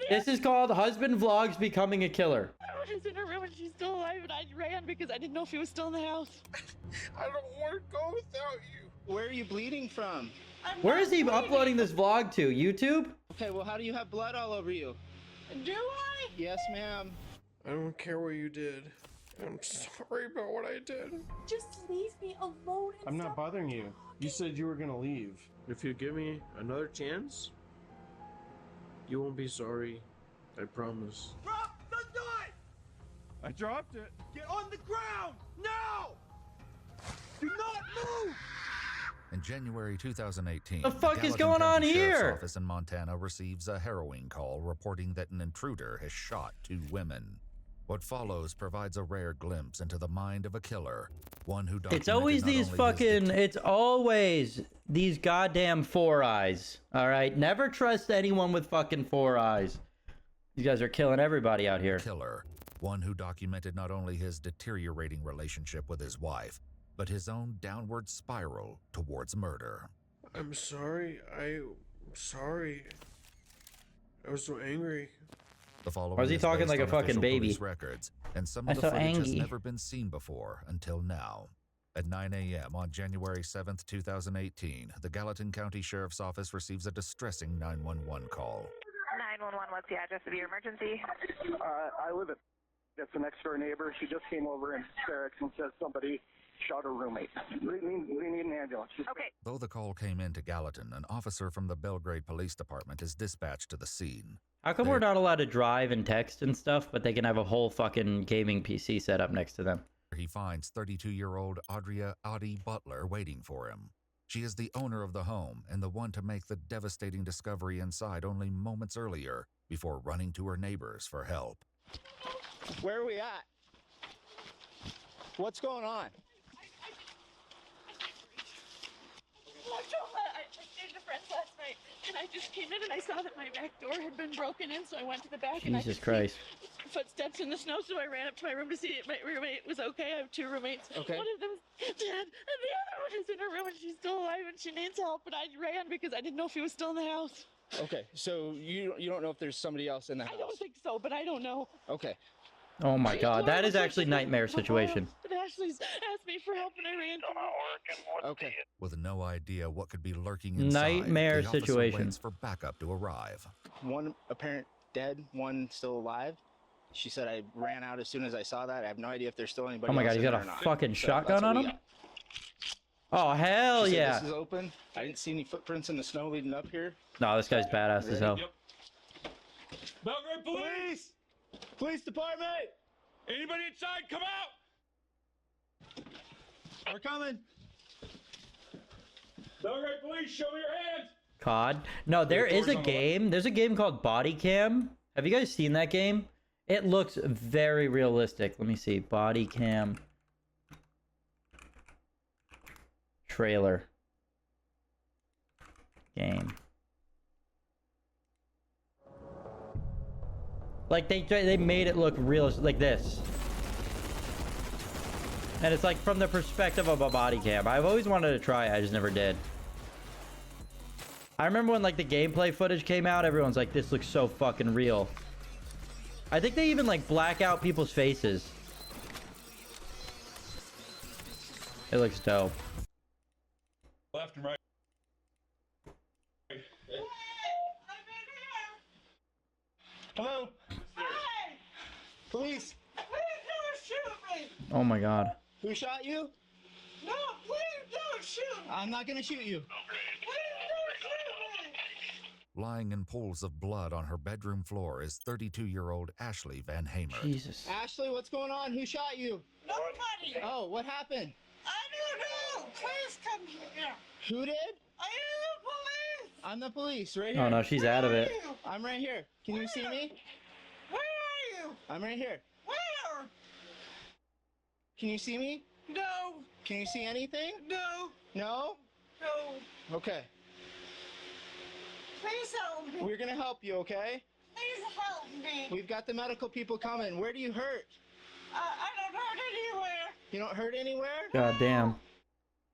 This is called Husband Vlogs Becoming a Killer. I was in her room and she's still alive, and I ran because I didn't know if he was still in the house. I don't want to go without you. Where are you bleeding from? Where is he uploading this vlog to? YouTube? Okay, well, how do you have blood all over you? Do I? Yes, ma'am. I don't care what you did. I'm sorry about what I did. Just leave me alone. I'm not bothering you. You said you were gonna leave. If you give me another chance, you won't be sorry. I promise. Drop the knife! I dropped it. Get on the ground! Now! Do not move! In January 2018, The fuck is Gallatin going on County Sheriff's here? Office in Montana receives a harrowing call reporting that an intruder has shot 2 women. What follows provides a rare glimpse into the mind of a killer, one who It's always these it's always these goddamn 4 eyes. All right, never trust anyone with fucking 4 eyes. You guys are killing everybody out here. Killer, one who documented not only his deteriorating relationship with his wife, but his own downward spiral towards murder. I'm sorry. I'm sorry. I was so angry. The following Or is he is talking based like a on fucking official baby? police records, and some I'm of the so footage has angry. never been seen before until now. At 9 a.m. on January 7th, 2018, the Gallatin County Sheriff's Office receives a distressing 911 call. 911, what's the address of your emergency? I live at that's the next door neighbor. She just came over in hysterics and says somebody shot her roommate. We need an ambulance. Okay. Though the call came into Gallatin, an officer from the Belgrade Police Department is dispatched to the scene. How come we're not allowed to drive and text and stuff, but they can have a whole fucking gaming PC set up next to them? He finds 32-year-old Audria Audie Butler waiting for him. She is the owner of the home and the one to make the devastating discovery inside only moments earlier before running to her neighbors for help. Where are we at? What's going on? I stayed at a friend's last night, and I just came in and I saw that my back door had been broken in, so I went to the back and I Jesus could Christ. see footsteps in the snow, so I ran up to my room to see if my roommate was okay. I have 2 roommates. Okay. One of them's dead, and the other one is in her room and she's still alive and she needs help, but I ran because I didn't know if he was still in the house. Okay, so you don't know if there's somebody else in the house? I don't think so, but I don't know. Okay. Oh my god, that is actually nightmare situation. But Ashley's asked me for help and I ran to her. Okay. With no idea what could be lurking inside, Nightmare the officer situation. waits for backup to arrive. One apparent dead, one still alive. She said I ran out as soon as I saw that. I have no idea if there's still anybody Oh my else god, he's in got there a or not. fucking So shotgun that's what on we him? got. Oh, hell She said yeah. This is open. I didn't see any footprints in the snow leading up here. No, this guy's badass as hell. Belgrade Police! Police Department! Anybody inside, come out! We're coming. Belgrade Police, show me your hands! COD. No, there is a door's on the game. There's a game called Body Cam. Have you guys seen that game? It looks very realistic. Let me see. Body Cam. Trailer. Game. Like they made it look realistic, like this. And it's like from the perspective of a body cam. I've always wanted to try it, I just never did. I remember when like the gameplay footage came out, everyone's like, this looks so fucking real. I think they even like black out people's faces. It looks dope. Left and right. Hello. Hi! Police. Please don't shoot me! Oh my god. Who shot you? No, please don't shoot me! I'm not gonna shoot you. Please don't shoot me! Lying in pools of blood on her bedroom floor is 32-year-old Ashley Van Hamer. Jesus. Ashley, what's going on? Who shot you? Nobody! Oh, what happened? I don't know! Please come here! Who did? I am the police! I'm the police, right here. Oh no, she's out of it. Where are you? I'm right here. Can you see me? Where are you? I'm right here. Where? Can you see me? No! Can you see anything? No! No? No! Okay. Please help me! We're gonna help you, okay? Please help me! We've got the medical people coming. Where do you hurt? I don't hurt anywhere! You don't hurt anywhere? God damn.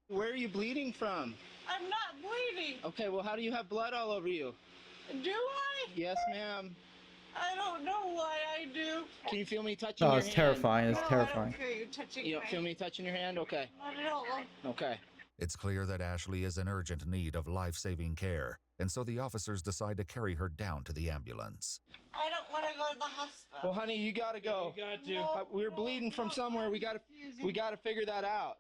Where are you bleeding from? I'm not bleeding! Okay, well, how do you have blood all over you? Do I? Yes, ma'am. Can you feel me touching Oh, your it's hand? terrifying. It's No, I terrifying. don't feel you touching You don't my- feel me touching your hand? Okay. Not at all. Okay. It's clear that Ashley is in urgent need of life-saving care, and so the officers decide to carry her down to the ambulance. I don't want to go to the hospital. Well, honey, you gotta go. You got to. No, We're bleeding from somewhere. We gotta figure that out.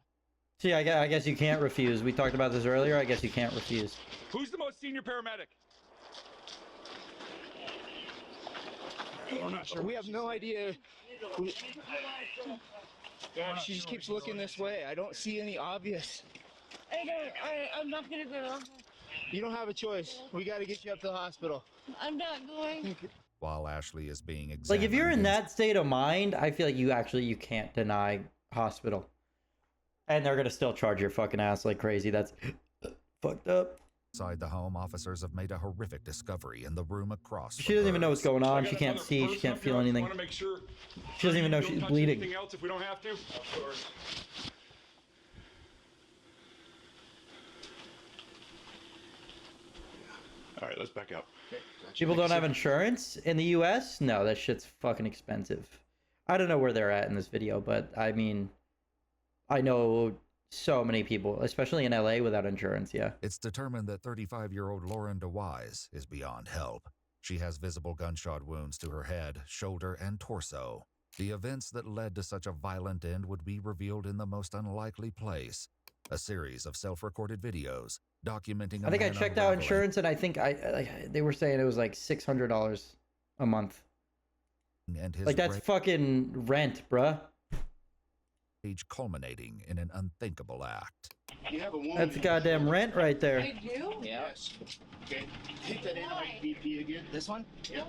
See, I guess you can't refuse. We talked about this earlier. I guess you can't refuse. Who's the most senior paramedic? We're not sure. We have no idea. She just keeps looking this way. I don't see any obvious. I'm not gonna go. You don't have a choice. We gotta get you up to the hospital. I'm not going. While Ashley is being examined, Like, if you're in that state of mind, I feel like you can't deny hospital. And they're gonna still charge your fucking ass like crazy. That's fucked up. inside the home, officers have made a horrific discovery in the room across. She from doesn't even know hers. what's going on. She can't see. She can't feel anything. Want to make sure She doesn't even know you don't she's touch bleeding. Anything else if we don't have to? Of course. All right, let's back up. People don't have insurance in the US? No, that shit's fucking expensive. I don't know where they're at in this video, but I mean, I know so many people, especially in LA, without insurance. Yeah. It's determined that 35-year-old Lauren DeWise is beyond help. She has visible gunshot wounds to her head, shoulder, and torso. The events that led to such a violent end would be revealed in the most unlikely place. A series of self-recorded videos documenting. I think I checked out insurance, and I think they were saying it was like $600 a month. And his Like, that's fucking rent, bruh. rage culminating in an unthinkable act. You have a woman. That's goddamn rent right there. I do? Yeah. Yes. Okay. Hit that NIPP again. This one? Yeah.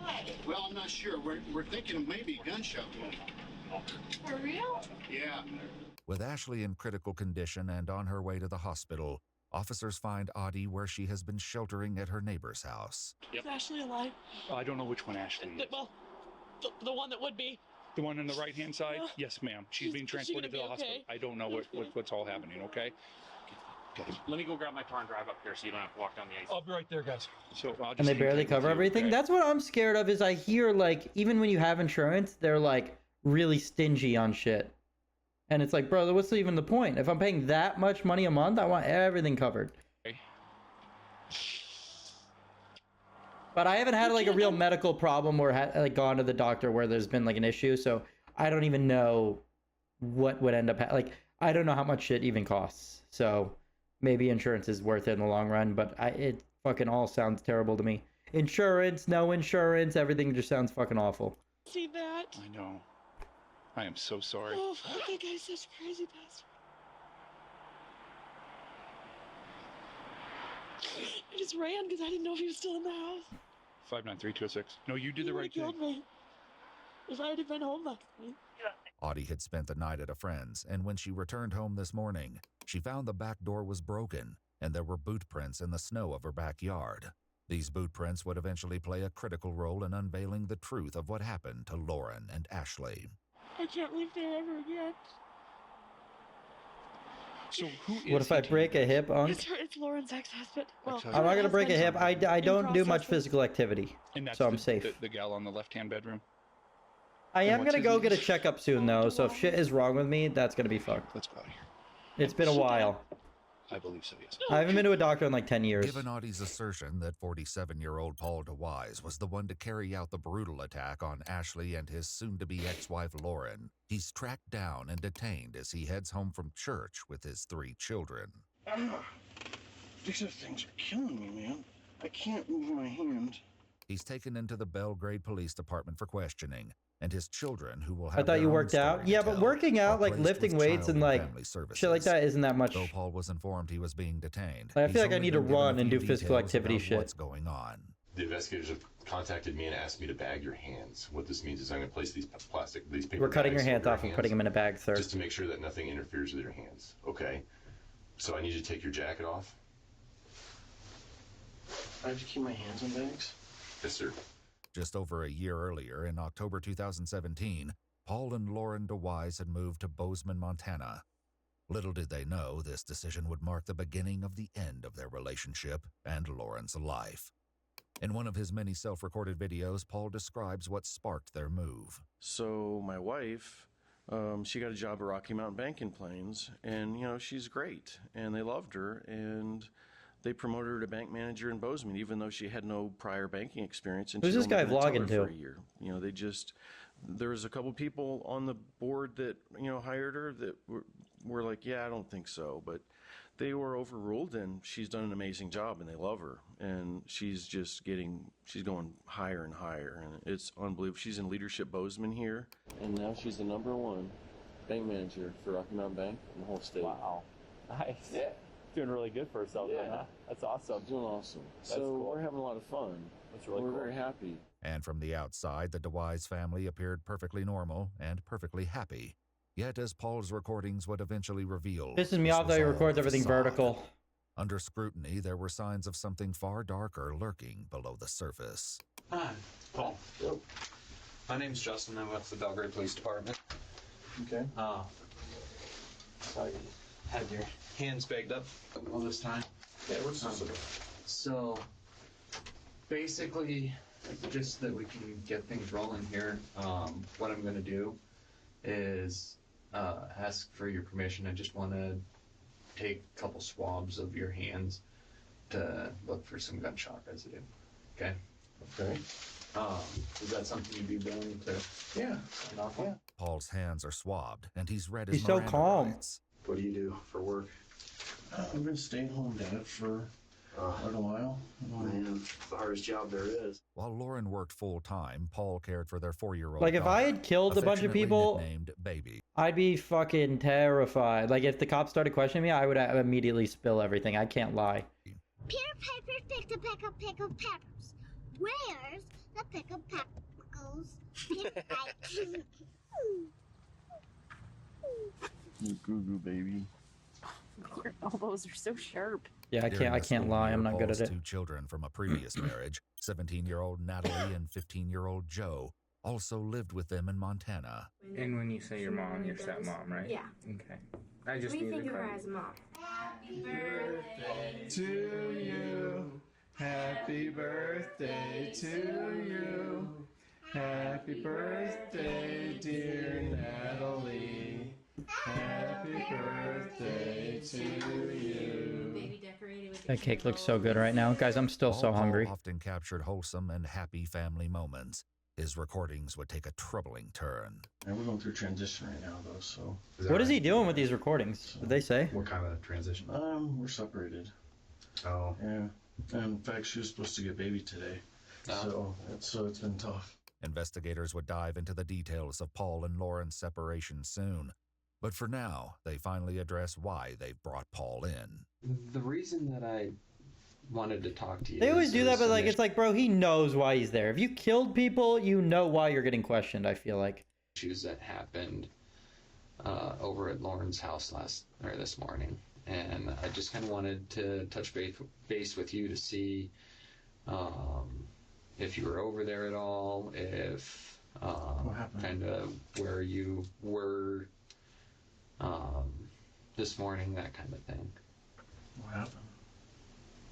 Well, I'm not sure. We're thinking of maybe a gunshot wound. For real? Yeah. With Ashley in critical condition and on her way to the hospital, officers find Audie where she has been sheltering at her neighbor's house. Is Ashley alive? I don't know which one Ashley is. Well, the one that would be. The one on the right-hand side? Yeah. Yes, ma'am. She's Is being she transported to gonna the be hospital. okay? I don't know what's all happening, okay? Let me go grab my car and drive up here so you don't have to walk down the ice. I'll be right there, guys. So I'll just And they hang barely tight with cover you, everything. okay? That's what I'm scared of. Is I hear, like, even when you have insurance, they're like really stingy on shit. And it's like, bro, what's even the point? If I'm paying that much money a month, I want everything covered. Okay. But I haven't had like a real medical problem or like gone to the doctor where there's been like an issue, so I don't even know what would end up like I don't know how much shit even costs. So maybe insurance is worth it in the long run, but it fucking all sounds terrible to me. Insurance, no insurance, everything just sounds fucking awful. See that? I know. I am so sorry. Oh, fuck, that guy's such a crazy bastard. I just ran because I didn't know if he was still in the house. 593206. No, you did He the would've right thing. killed me if I had been home last night. Audie had spent the night at a friend's, and when she returned home this morning, she found the back door was broken, and there were boot prints in the snow of her backyard. These boot prints would eventually play a critical role in unveiling the truth of what happened to Lauren and Ashley. I can't live there ever again. So who is What if I break a hip, Unc? It's Lauren's ex-husband. Well, Ex-husband. I'm not gonna break a hip. I don't do much process. physical activity, And that's so I'm the, safe. The gal on the left-hand bedroom? I And am what's gonna his go name? get a checkup soon though, so if shit is wrong with me, that's gonna be fucked. Let's go out of here. It's been a while. I believe so, yes. I haven't been to a doctor in like 10 years. Given Audie's assertion that 47-year-old Paul DeWise was the one to carry out the brutal attack on Ashley and his soon-to-be ex-wife Lauren, he's tracked down and detained as he heads home from church with his 3 children. These things are killing me, man. I can't move my hand. He's taken into the Belgrade Police Department for questioning, and his children, who will have I thought their you own worked out. story to Yeah, but tell, working out, are like placed lifting with weights Child and like Family Services. shit like that isn't that much. Though Paul was informed he was being detained, I he's feel like I only need to been given a run and few do physical details activity about shit. What's going on? The investigators have contacted me and asked me to bag your hands. What this means is I'm going to place these paper We're cutting your bags hands over off and putting them in a bag, sir. just to make sure that nothing interferes with your hands. Okay? So I need you to take your jacket off. I have to keep my hands on bags? Yes, sir. Just over a year earlier, in October 2017, Paul and Lauren DeWise had moved to Bozeman, Montana. Little did they know this decision would mark the beginning of the end of their relationship and Lauren's life. In one of his many self-recorded videos, Paul describes what sparked their move. So my wife, she got a job at Rocky Mountain Bank in Plains, and she's great, and they loved her, and they promoted her to bank manager in Bozeman, even though she had no prior banking experience. And Who's this guy vlogging to? For a year. There was a couple people on the board that hired her that were like, yeah, I don't think so, but they were overruled, and she's done an amazing job, and they love her, and she's going higher and higher, and it's unbelievable. She's in leadership Bozeman here, and now she's the #1 bank manager for Rocky Mountain Bank in the whole state. Wow, nice. Yeah, doing really good for herself. Yeah, huh? That's awesome. She's doing awesome. That's so cool. We're having a lot of fun. That's really we're cool. very happy. And from the outside, the DeWise family appeared perfectly normal and perfectly happy. Yet, as Paul's recordings would eventually reveal, Pisses me off that he records everything vertical. Under scrutiny, there were signs of something far darker lurking below the surface. Hi, Paul. Hello. My name's Justin. I'm with the Belgrade Police Department. Okay. So you had your hands bagged up all this time? Yeah, what's this about? So, basically, just that we can get things rolling here, what I'm going to do is ask for your permission. I just want to take a couple swabs of your hands to look for some gunshot residue. Okay? Okay. Is that something you'd be willing to Yeah. sign off on? Yeah. Paul's hands are swabbed, and he's read his He's so Miranda calm. rights. What do you do for work? I've been staying home dad for quite a while. Man, the hardest job there is. While Lauren worked full-time, Paul cared for their 4-year-old Like, if I daughter, had killed a bunch of affectionately people, nicknamed Baby. I'd be fucking terrified. Like, if the cops started questioning me, I would immediately spill everything. I can't lie. Peter Piper picked a peck of pickled peppers. Where's the pickled peppers? Goo goo baby. Your elbows are so sharp. Yeah, I During can't the lie. I'm school not year, good at Paul's it. 2 children from a previous marriage, 17-year-old Natalie and 15-year-old Joe, also lived with them in Montana. And when you say your mom, your stepmom, right? Yeah. Okay. I just We need think to of her clarify. as mom. Happy birthday to you. Happy birthday to you. Happy birthday, dear Natalie. Happy birthday to you. That cake looks so good right now. Guys, I'm still so Paul hungry. often captured wholesome and happy family moments. His recordings would take a troubling turn. And we're going through transition right now, though. So. What is he doing with these recordings? Did they say? What kind of transition? We're separated. Oh. Yeah. And in fact, she was supposed to get baby today. Oh. So it's been tough. Investigators would dive into the details of Paul and Lauren's separation soon. But for now, they finally address why they've brought Paul in. The reason that I wanted to talk to you. They always is do that, there's but some like, it's like, bro, he knows why he's there. If you killed people, you know why you're getting questioned, I feel like. issues that happened over at Lauren's house this morning, and I just kind of wanted to touch base with you to see if you were over there at all, if kind of where you were this morning, that kind of thing. What happened?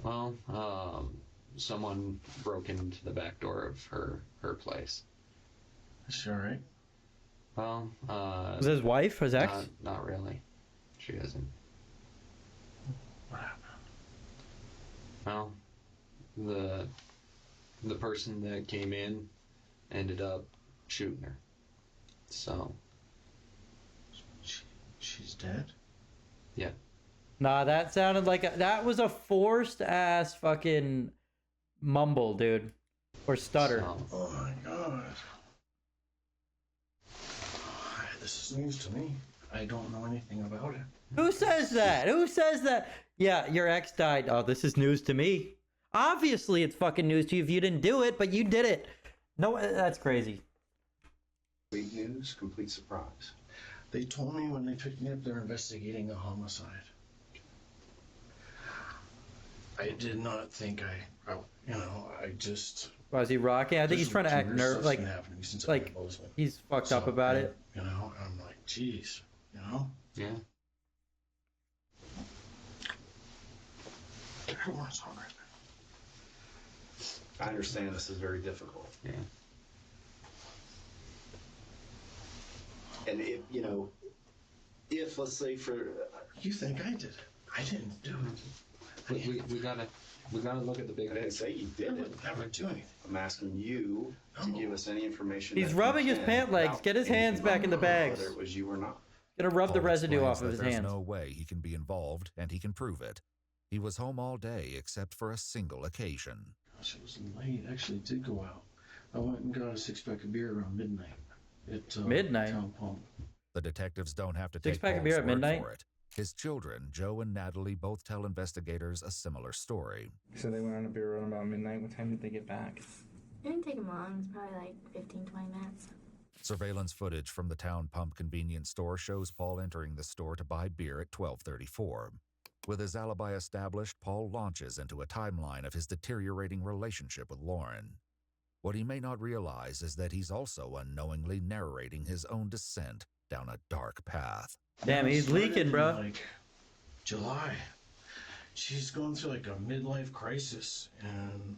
Well, someone broke into the back door of her place. Is she all right? Well, Was it his wife, his ex? Not really. She isn't. What happened? Well, the person that came in ended up shooting her. So. She's dead? Yeah. Nah, that sounded like that was a forced ass fucking mumble, dude, or stutter. Oh my god. This is news to me. I don't know anything about it. Who says that? Who says that? Yeah, your ex died. Oh, this is news to me. Obviously, it's fucking news to you if you didn't do it, but you did it. No, that's crazy. Big news, complete surprise. They told me when they picked me up they're investigating a homicide. I did not think I just... Was he rocking? I think he's trying to act nervous, like he's fucked up about it. You know, I'm like, geez, you know? Yeah. Everyone's hungry. I understand this is very difficult. Yeah. And if let's say You think I did it? I didn't do it. We gotta look at the big I didn't say you did it. Never do anything. I'm asking you to give us any information. He's that rubbing you his can pant legs. about Get his hands anything, back in the bags. whether it was you or not. Gonna rub the Paul residue explains off of that his there's hands. no way he can be involved, and he can prove it. He was home all day except for a single occasion. Gosh, it was late. I actually did go out. I went and got a 6-pack of beer around midnight at Midnight? Town Pump. The detectives don't have to take Six-pack of Paul's beer at word midnight? for it. His children, Joe and Natalie, both tell investigators a similar story. So they went on a beer run about midnight. What time did they get back? It didn't take them long. It was probably like 15, 20 minutes. Surveillance footage from the Town Pump convenience store shows Paul entering the store to buy beer at 12:34. With his alibi established, Paul launches into a timeline of his deteriorating relationship with Lauren. What he may not realize is that he's also unknowingly narrating his own descent down a dark path. Damn, he's leaking, bro. Like July. She's going through like a midlife crisis, and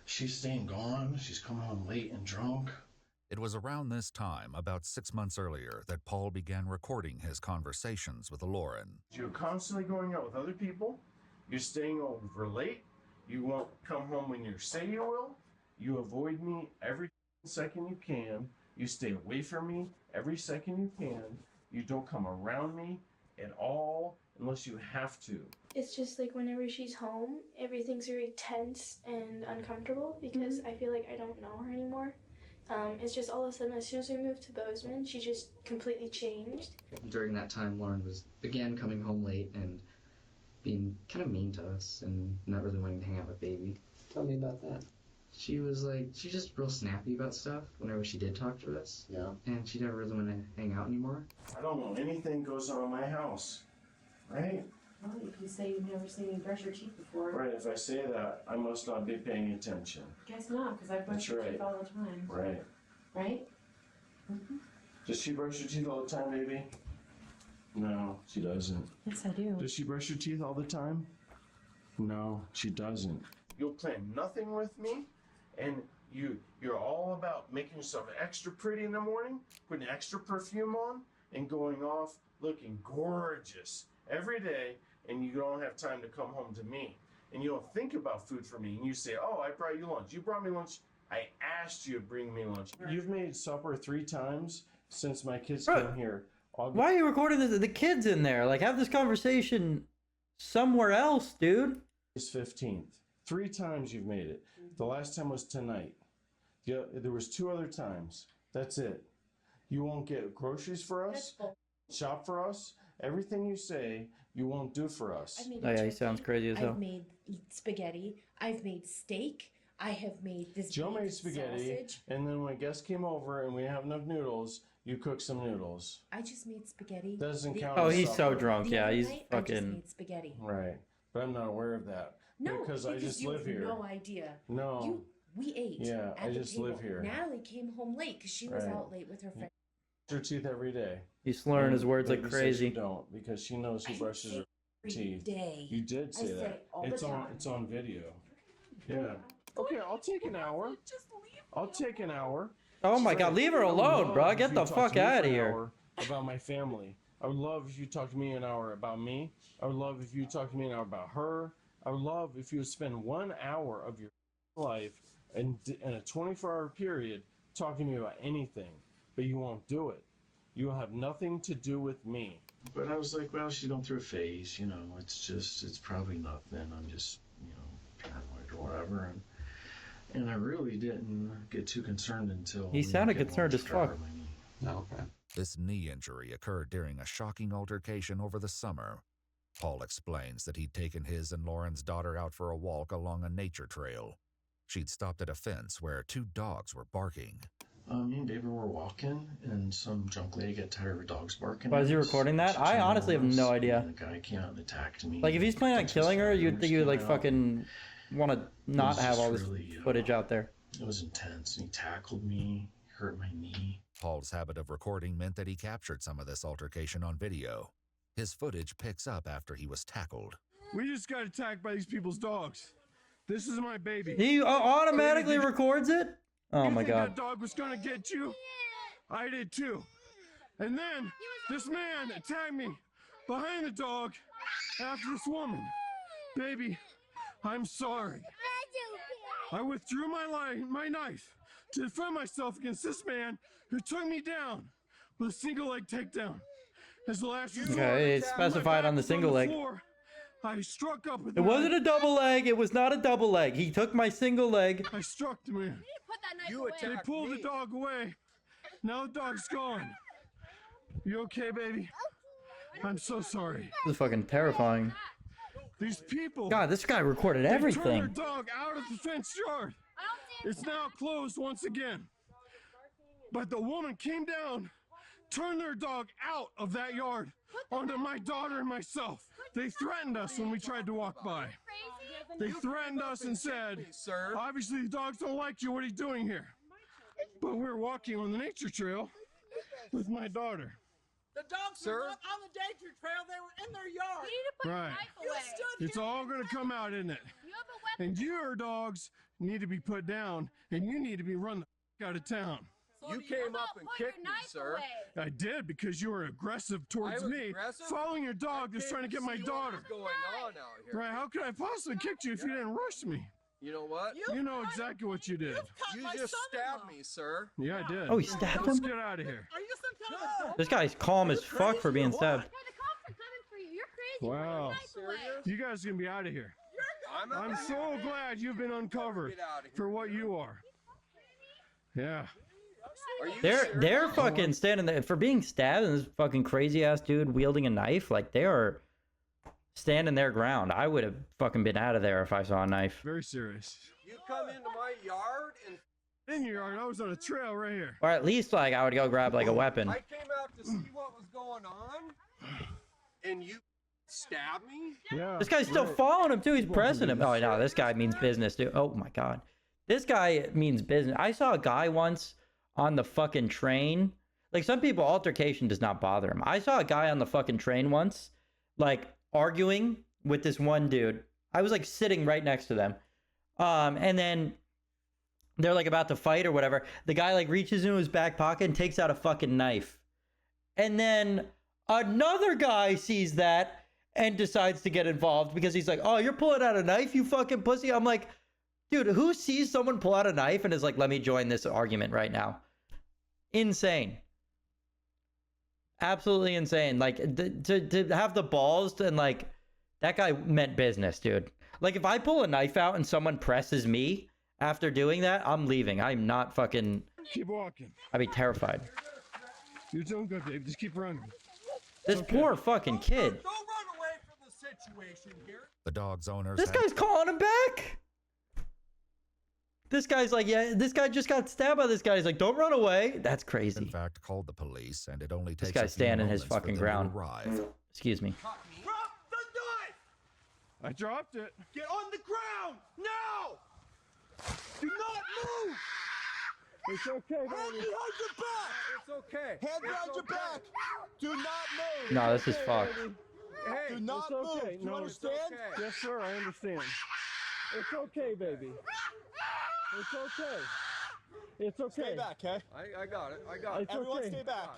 she's staying gone. She's coming home late and drunk. It was around this time, about 6 months earlier, that Paul began recording his conversations with Lauren. You're constantly going out with other people. You're staying over late. You won't come home when you say you will. You avoid me every second you can. You stay away from me every second you can. You don't come around me at all unless you have to. It's just like whenever she's home, everything's very tense and uncomfortable because I feel like I don't know her anymore. It's just all of a sudden, as soon as we moved to Bozeman, she just completely changed. During that time, Lauren was again coming home late and being kind of mean to us and not really wanting to hang out with baby. Tell me about that. She's just real snappy about stuff whenever she did talk to us. Yeah. And she never really wanted to hang out anymore. I don't know anything goes on in my house, right? Well, you can say you've never seen me brush your teeth before. Right, if I say that, I must not be paying attention. Guess not, because I brush That's your right. teeth all the time. Right. Right? Mm-hmm. Does she brush her teeth all the time, baby? No, she doesn't. Yes, I do. Does she brush her teeth all the time? No, she doesn't. You'll plan nothing with me, and you're all about making yourself extra pretty in the morning, putting extra perfume on, and going off looking gorgeous every day, and you don't have time to come home to me. And you don't think about food for me, and you say, oh, I brought you lunch. You brought me lunch. I asked you to bring me lunch. You've made supper 3 times since my kids came here. Why are you recording the kids in there? Like, have this conversation somewhere else, dude. It's 15th. 3 times you've made it. The last time was tonight. There was 2 other times. That's it. You won't get groceries for us, shop for us. Everything you say, you won't do for us. Oh yeah, he sounds crazy as hell. I've made spaghetti. I've made steak. I have made this. Joe made spaghetti, sausage. and then when guests came over and we didn't have enough noodles, you cooked some noodles. I just made spaghetti. Doesn't count. Oh, as he's so supper. drunk. The Yeah, other he's night, I just fucking. made spaghetti. Right, but I'm not aware of that. No, because I just you live have here. No idea. No. We ate. Yeah, at I the just table. live here. Natalie came home late because she was Right. out late with her friend. Brush her teeth every day. He's slurring his words like Baby says crazy. You don't, because she knows who brushes her Every teeth. day. You did I say say that. all the It's on. time. It's on video. Yeah. Okay, I'll take an hour. I'll take an hour. Oh my God, leave her I would alone, love bro. if Get you the talked fuck to me out for of an here. hour about my family. I would love if you talked to me an hour about me. I would love if you talked to me an hour about her. I would love if you would spend 1 hour of your life in a 24-hour period talking to me about anything, but you won't do it. You will have nothing to do with me. But I was like, well, she's going through a phase, it's probably nothing. I'm just, paranoid or whatever. And I really didn't get too concerned until He sounded concerned as fuck. Okay. This knee injury occurred during a shocking altercation over the summer. Paul explains that he'd taken his and Lauren's daughter out for a walk along a nature trail. She'd stopped at a fence where 2 dogs were barking. Me and David were walking, and some drunk lady got tired of dogs barking. Why is at he us. recording that? She I turned honestly have on us, no and idea. The guy came out and attacked me. Like, if he's planning on killing her, you'd think you would like Came out. fucking want to not was have just all this really, footage out there. It was intense. He tackled me, hurt my knee. Paul's habit of recording meant that he captured some of this altercation on video. His footage picks up after he was tackled. We just got attacked by these people's dogs. This is my baby. He automatically Baby, records it? Oh you my think god. that dog was gonna get you? I did too. And then this man attacked me behind the dog after this woman. Baby, I'm sorry. I withdrew my knife to defend myself against this man who took me down with a single leg takedown. As the last resort, Okay, it's specified on the single leg. I struck up with It wasn't a double leg. It was not a double leg. He took my single leg. I struck the man. They pulled the dog away. Now the dog's gone. You okay, baby? I'm so sorry. This is fucking terrifying. These people. God, this guy recorded they everything. turned their dog out of the fenced yard. It's now closed once again. But the woman came down, turned their dog out of that yard onto my daughter and myself. They threatened us when we tried to walk by. They threatened us and said, "Sir, obviously the dogs don't like you. What are you doing here?" But we're walking on the nature trail with my daughter. The dogs were not on the nature trail. They were in their yard. You need to put Right. You stood it's all going to come out, isn't it? You have a weapon. And your dogs need to be put down, and you need to be run the out of town. So you came up and kicked me, sir. I did because you were aggressive towards me. Aggressive? Following your dog just trying to get my daughter. What's going on out here? Right, how could I possibly kick you if you didn't rush me? You know what? You know exactly what you did. You just stabbed me, sir. Yeah, I did. Oh, he stabbed Let's him? get out of here. Are you some kind of This guy's calm as fuck for being stabbed. Wow. You guys are going to be out of here. I'm so glad you've been uncovered for what you are. Yeah. They're fucking standing there for being stabbed, and this fucking crazy ass dude wielding a knife. Like, they are standing their ground. I would have fucking been out of there if I saw a knife. Very serious. You come into my yard and in your yard. I was on a trail right here. Or at least, like, I would go grab like a weapon. I came out to see what was going on, and you stabbed me? Yeah. This guy's still following him too. He's pressing him. Oh no, this guy means business, dude. Oh my god, this guy means business. I saw a guy once on the fucking train. Like, some people, altercation does not bother him. I saw a guy on the fucking train once, like, arguing with this one dude. I was like sitting right next to them, and then they're like about to fight or whatever. The guy like reaches into his back pocket and takes out a fucking knife, and then another guy sees that and decides to get involved because he's like, "Oh, you're pulling out a knife, you fucking pussy." I'm like, dude, who sees someone pull out a knife and is like, "Let me join this argument right now"? Insane. Absolutely insane. Like, to have the balls to, and like, that guy meant business, dude. Like, if I pull a knife out and someone presses me after doing that, I'm leaving. I'm not fucking... Keep walking. I'd be terrified. You're doing good, babe. Just keep running. This poor fucking kid. Don't run away from the situation here. The dog's owners. This guy's calling him back. This guy's like, yeah, this guy just got stabbed by this guy. He's like, don't run away. That's crazy. In fact, called the police, and it only takes This guy's standing his fucking ground. Arrive. Excuse me. Drop the knife! I dropped it. Get on the ground now! Do not move! It's okay, baby. Hand behind your back! It's okay. Hand behind your back! Do not move! No, this is fucked. Hey, Do not move. Do you understand? Yes, sir, I understand. It's okay, baby. It's okay. It's okay. Stay back, okay? I got it. I got it. It's Everyone okay. stay back.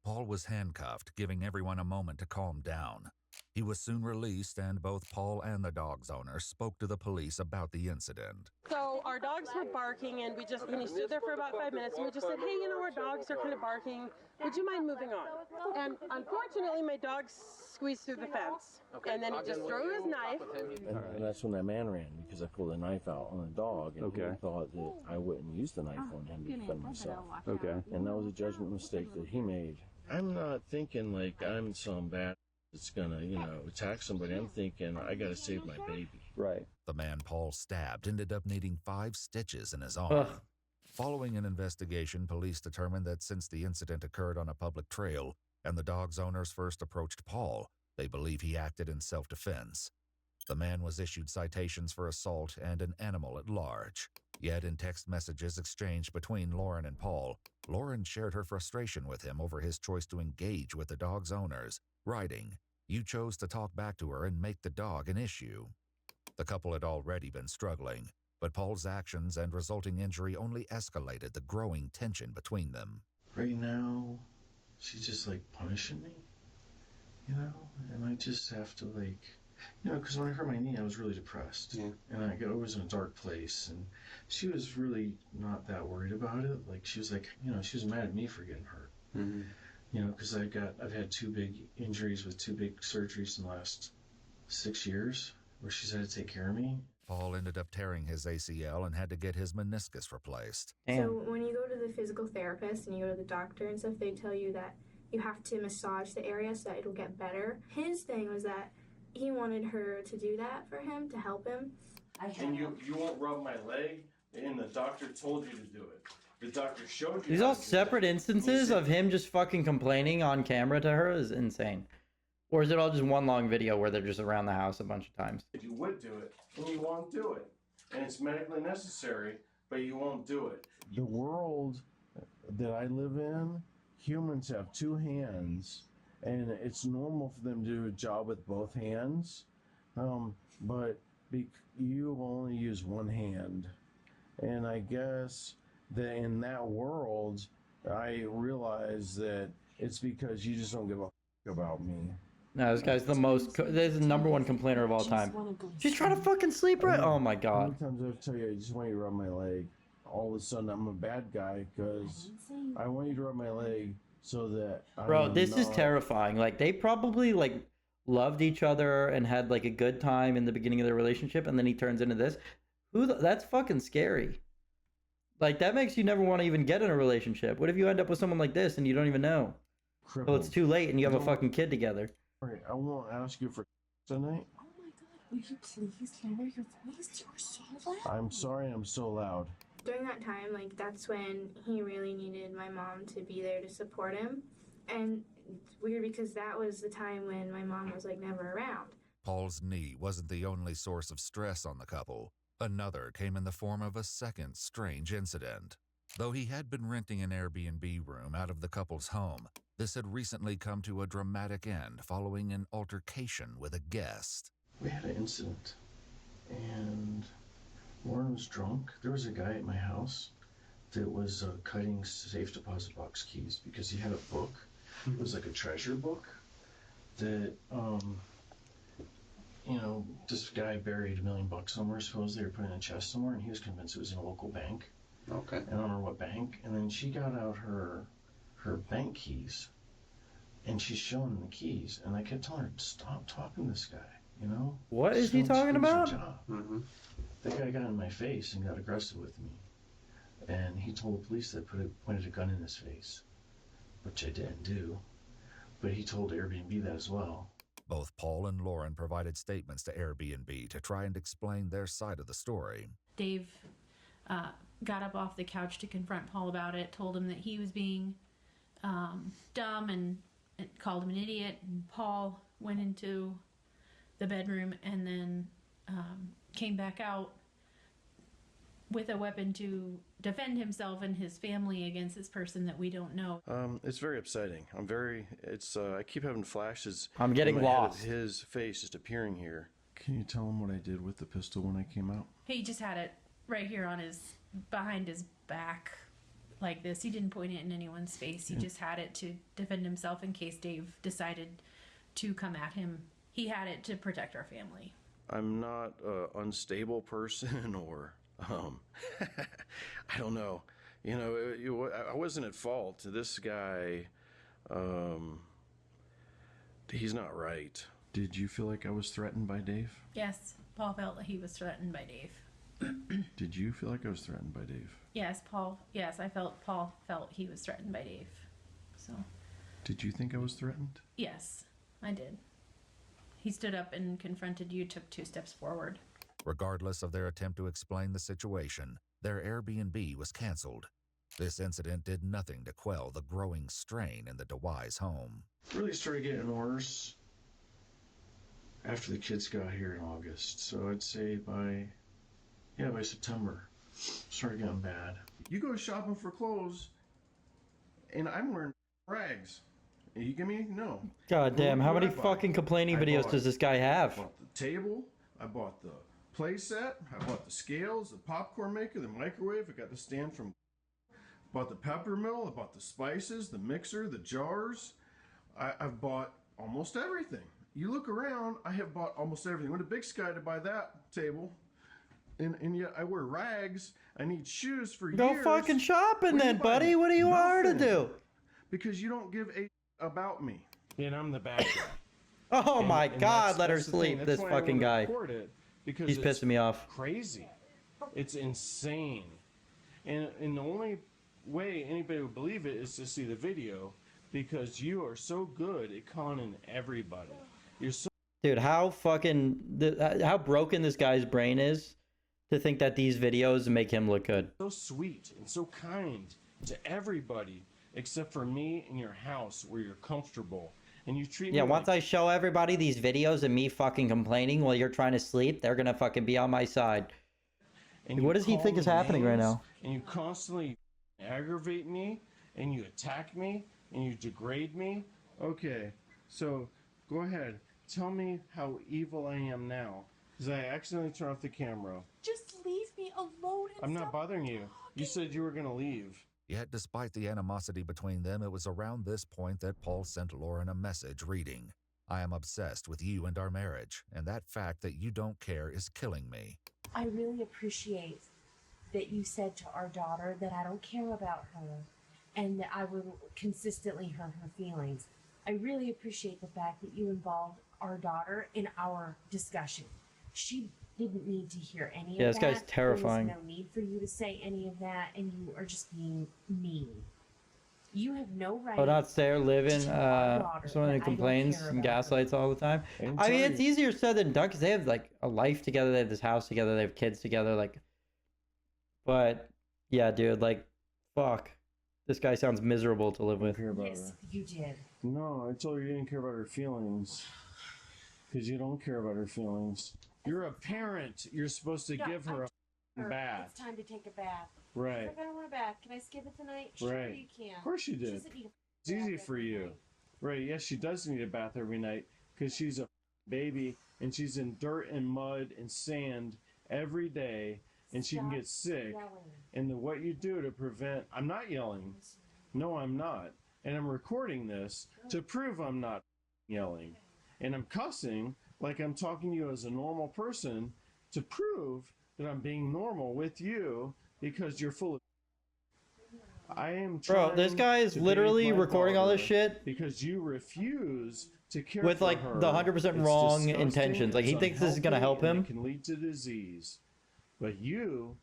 Paul was handcuffed, giving everyone a moment to calm down. He was soon released, and both Paul and the dog's owner spoke to the police about the incident. So our dogs were barking, and we stood there for about 5 minutes, and we just said, hey, you know, our dogs are kind of barking. Would you mind moving on? And unfortunately, my dog squeezed through the fence, and then he just threw his knife. And that's when that man ran, because I pulled a knife out on the dog, and he thought that I wouldn't use the knife on him to defend myself. Okay. And that was a judgment mistake that he made. I'm not thinking like I'm some bad that's gonna, attack somebody. I'm thinking I gotta save my baby. Right. The man Paul stabbed ended up needing 5 stitches in his arm. Ugh. Following an investigation, police determined that since the incident occurred on a public trail and the dog's owners first approached Paul, they believe he acted in self-defense. The man was issued citations for assault and an animal at large. Yet in text messages exchanged between Lauren and Paul, Lauren shared her frustration with him over his choice to engage with the dog's owners, writing, "You chose to talk back to her and make the dog an issue." The couple had already been struggling, but Paul's actions and resulting injury only escalated the growing tension between them. Right now, she's just like punishing me, you know? And I just have to like, you know, because when I hurt my knee, I was really depressed. Yeah. And I was in a dark place. And she was really not that worried about it. Like, she was like, you know, she was mad at me for getting hurt. Mm-hmm. You know, because I've had 2 big injuries with 2 big surgeries in the last 6 years where she's had to take care of me. Paul ended up tearing his ACL and had to get his meniscus replaced. So when you go to the physical therapist and you go to the doctor and stuff, they tell you that you have to massage the area so that it'll get better. His thing was that he wanted her to do that for him, to help him. And you won't rub my leg, and the doctor told you to do it. The doctor showed you. These all separate instances of him just fucking complaining on camera to her is insane. Or is it all just one long video where they're just around the house a bunch of times? You would do it, and you won't do it. And it's medically necessary, but you won't do it. The world that I live in, humans have 2 hands, and it's normal for them to do a job with both hands. But you only use one hand. And I guess that in that world, I realize that it's because you just don't give a about me. No, this guy's this is the #1 complainer of all time. She's trying to fucking sleep right. Oh my How many god. times I tell you I just want you to rub my leg? All of a sudden I'm a bad guy because I want you to rub my leg so that Bro, this is terrifying. Like, they probably like loved each other and had like a good time in the beginning of their relationship, and then he turns into this. That's fucking scary. Like, that makes you never want to even get in a relationship. What if you end up with someone like this and you don't even know? Well, it's too late and you have a fucking kid together. All right, I won't ask you for tonight. Oh my god, will you please lower your voice? You're so loud. I'm sorry I'm so loud. During that time, like, that's when he really needed my mom to be there to support him. And it's weird because that was the time when my mom was, like, never around. Paul's knee wasn't the only source of stress on the couple. Another came in the form of a second strange incident. Though he had been renting an Airbnb room out of the couple's home, this had recently come to a dramatic end following an altercation with a guest. We had an incident, and Lauren was drunk. There was a guy at my house that was cutting safe deposit box keys because he had a book. It was like a treasure book that, you know, this guy buried $1 million somewhere. Supposedly they were putting in a chest somewhere, and he was convinced it was in a local bank. Okay. I don't remember what bank. And then she got out her bank keys, and she's showing him the keys. And I kept telling her, stop talking to this guy, you know? What is he talking about? Mm-hmm. That guy got in my face and got aggressive with me. And he told the police that pointed a gun in his face, which I didn't do. But he told Airbnb that as well. Both Paul and Lauren provided statements to Airbnb to try and explain their side of the story. Dave got up off the couch to confront Paul about it, told him that he was being dumb and called him an idiot. And Paul went into the bedroom and then came back out with a weapon to defend himself and his family against this person that we don't know. It's very upsetting. I keep having flashes. I'm getting in my head lost. of his face just appearing here. Can you tell him what I did with the pistol when I came out? He just had it right here on behind his back like this. He didn't point it in anyone's face. He just had it to defend himself in case Dave decided to come at him. He had it to protect our family. I'm not an unstable person or, I don't know. You know, I wasn't at fault. This guy, he's not right. Did you feel like I was threatened by Dave? Yes, Paul felt that he was threatened by Dave. Did you feel like I was threatened by Dave? Yes, I felt Paul felt he was threatened by Dave. So. Did you think I was threatened? Yes, I did. He stood up and confronted you, took 2 steps forward. Regardless of their attempt to explain the situation, their Airbnb was canceled. This incident did nothing to quell the growing strain in the DeWise home. Really started getting worse after the kids got here in August. So I'd say by September, started getting bad. You go shopping for clothes, and I'm wearing rags. You give me no. God damn, how many fucking complaining videos does this guy have? I bought the table, I bought the play set. I bought the scales, the popcorn maker, the microwave. I got the stand from. Bought the pepper mill. I bought the spices, the mixer, the jars. I've bought almost everything. You look around, I have bought almost everything. Went to Big Sky to buy that table. And yet I wear rags. I need shoes for Go years. fucking shopping What are you then, buddy. buying? What do you want her to Nothing. do? Because you don't give a about me. And I'm the bad guy. Oh my And God, let her that's the thing. sleep. That's This why I fucking wanna guy. record it, because He's it's pissing me off. Crazy. It's insane. And the only way anybody would believe it is to see the video, because you are so good at conning everybody. You're so Dude, how how broken this guy's brain is to think that these videos make him look good. sweet and so kind to everybody except for me in your house where you're comfortable. And you treat Yeah, me once like I show everybody these videos of me fucking complaining while you're trying to sleep, they're gonna fucking be on my side. and What you does he call think me is happening right names, now? And you constantly aggravate me, and you attack me, and you degrade me. Okay, so go ahead. Tell me how evil I am now, because I accidentally turned off the camera. Just leave me alone. I'm not bothering you. You said you were going to leave. Yet, despite the animosity between them, it was around this point that Paul sent Lauren a message reading, "I am obsessed with you and our marriage, and that fact that you don't care is killing me." I really appreciate that you said to our daughter that I don't care about her and that I will consistently hurt her feelings. I really appreciate the fact that you involved our daughter in our discussion. She didn't need to hear any of that. Yeah, this guy's terrifying. There was no need for you to say any of that, and you are just being mean. You have no right. Oh, not there living, to our daughter someone that who I don't complains care and about her. gaslights all the time. And I mean, tell it's you- easier said than done because they have like a life together, they have this house together, they have kids together, like. But yeah, dude, like, fuck, this guy sounds miserable to live with. Yes, you did. No, I told her you didn't care about her feelings. Because you don't care about her feelings. You're a parent. You're supposed to No, give her a It's bath. time to take a bath. Right. She's like, I don't want a bath. Can I skip it tonight? Sure, Right. you can. Of course you She did. doesn't need a It's easy for you. Right, yes, she does need a bath every night because she's a baby and she's in dirt and mud and sand every day and she can get sick. And what you do to prevent, I'm not yelling. No, I'm not. And I'm recording this to prove I'm not yelling. And I'm cussing like I'm talking to you as a normal person to prove that I'm being normal with you because you're full of. I am trying. Bro, this guy is to literally bathe my recording all this daughter shit because you refuse to care with for like her. the 100% It's wrong disgusting, intentions. Like he it's thinks this is gonna help unhealthy, him. and it can lead to disease. But you,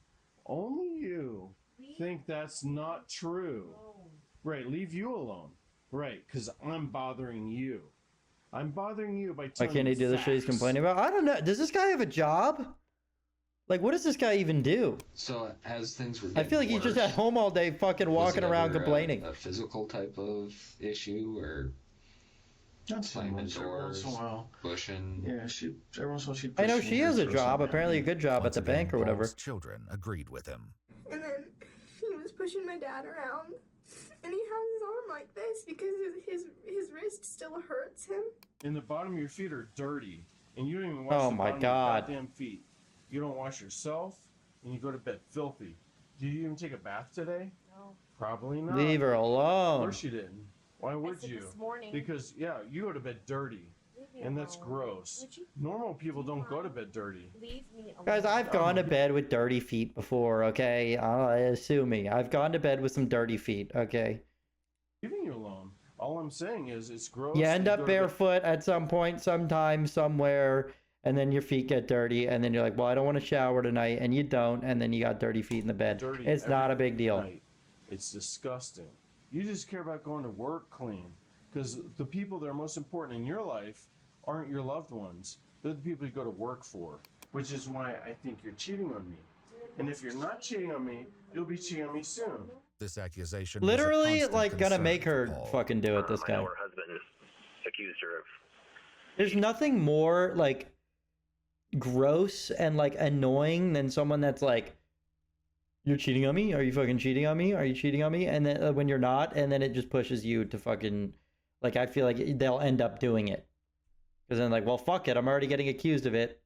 only you, think that's not true. Right, leave you alone. Right, because I'm bothering you. I'm bothering you by Why telling can't he you do the shit he's facts. complaining about? I don't know. Does this guy have a job? Like, what does this guy even do? So as things were I feel like he's just at home all day fucking walking around complaining. A physical type of issue or Not so slamming much. Every once doors, in a while. pushing. Yeah, every once in a while she'd I know push she me has a or job, something. apparently a good job at Once the again, bank or whatever. Paul's children agreed with him. And then he was pushing my dad around, and he has his arm like this because his wrist still hurts him. And the bottom of your feet are dirty, and you don't even wash Oh the my bottom God. of your goddamn feet. You don't wash yourself, and you go to bed filthy. Did you even take a bath today? No. Probably not. Leave her Of alone. course you didn't. Why would said you? this morning. Because yeah, you go to bed dirty, Leave me and that's alone. gross. Would you Normal people don't go to bed dirty. leave me alone? Guys, I've gone to bed with dirty feet before, okay? Sue me. I've gone to bed with some dirty feet, okay? Leaving you alone. All I'm saying is it's gross. You end to up go to bed- barefoot at some point, sometime, somewhere, and then your feet get dirty, and then you're like, well, I don't want to shower tonight, and you don't, and then you got dirty feet in the bed. dirty It's not a every big deal. night. It's disgusting. You just care about going to work clean because the people that are most important in your life aren't your loved ones. They're the people you go to work for, which is why I think you're cheating on me. And if you're not cheating on me, you'll be cheating on me soon. This accusation was a Literally, constant like, gonna concern make for her Paul. fucking do it, this I guy. know her husband accused her of. There's nothing more, like, gross and, like, annoying than someone that's like, you're cheating on me? Are you fucking cheating on me? Are you cheating on me? And then when you're not, and then it just pushes you to fucking, like, I feel like they'll end up doing it. Because then, like, well, fuck it. I'm already getting accused of it.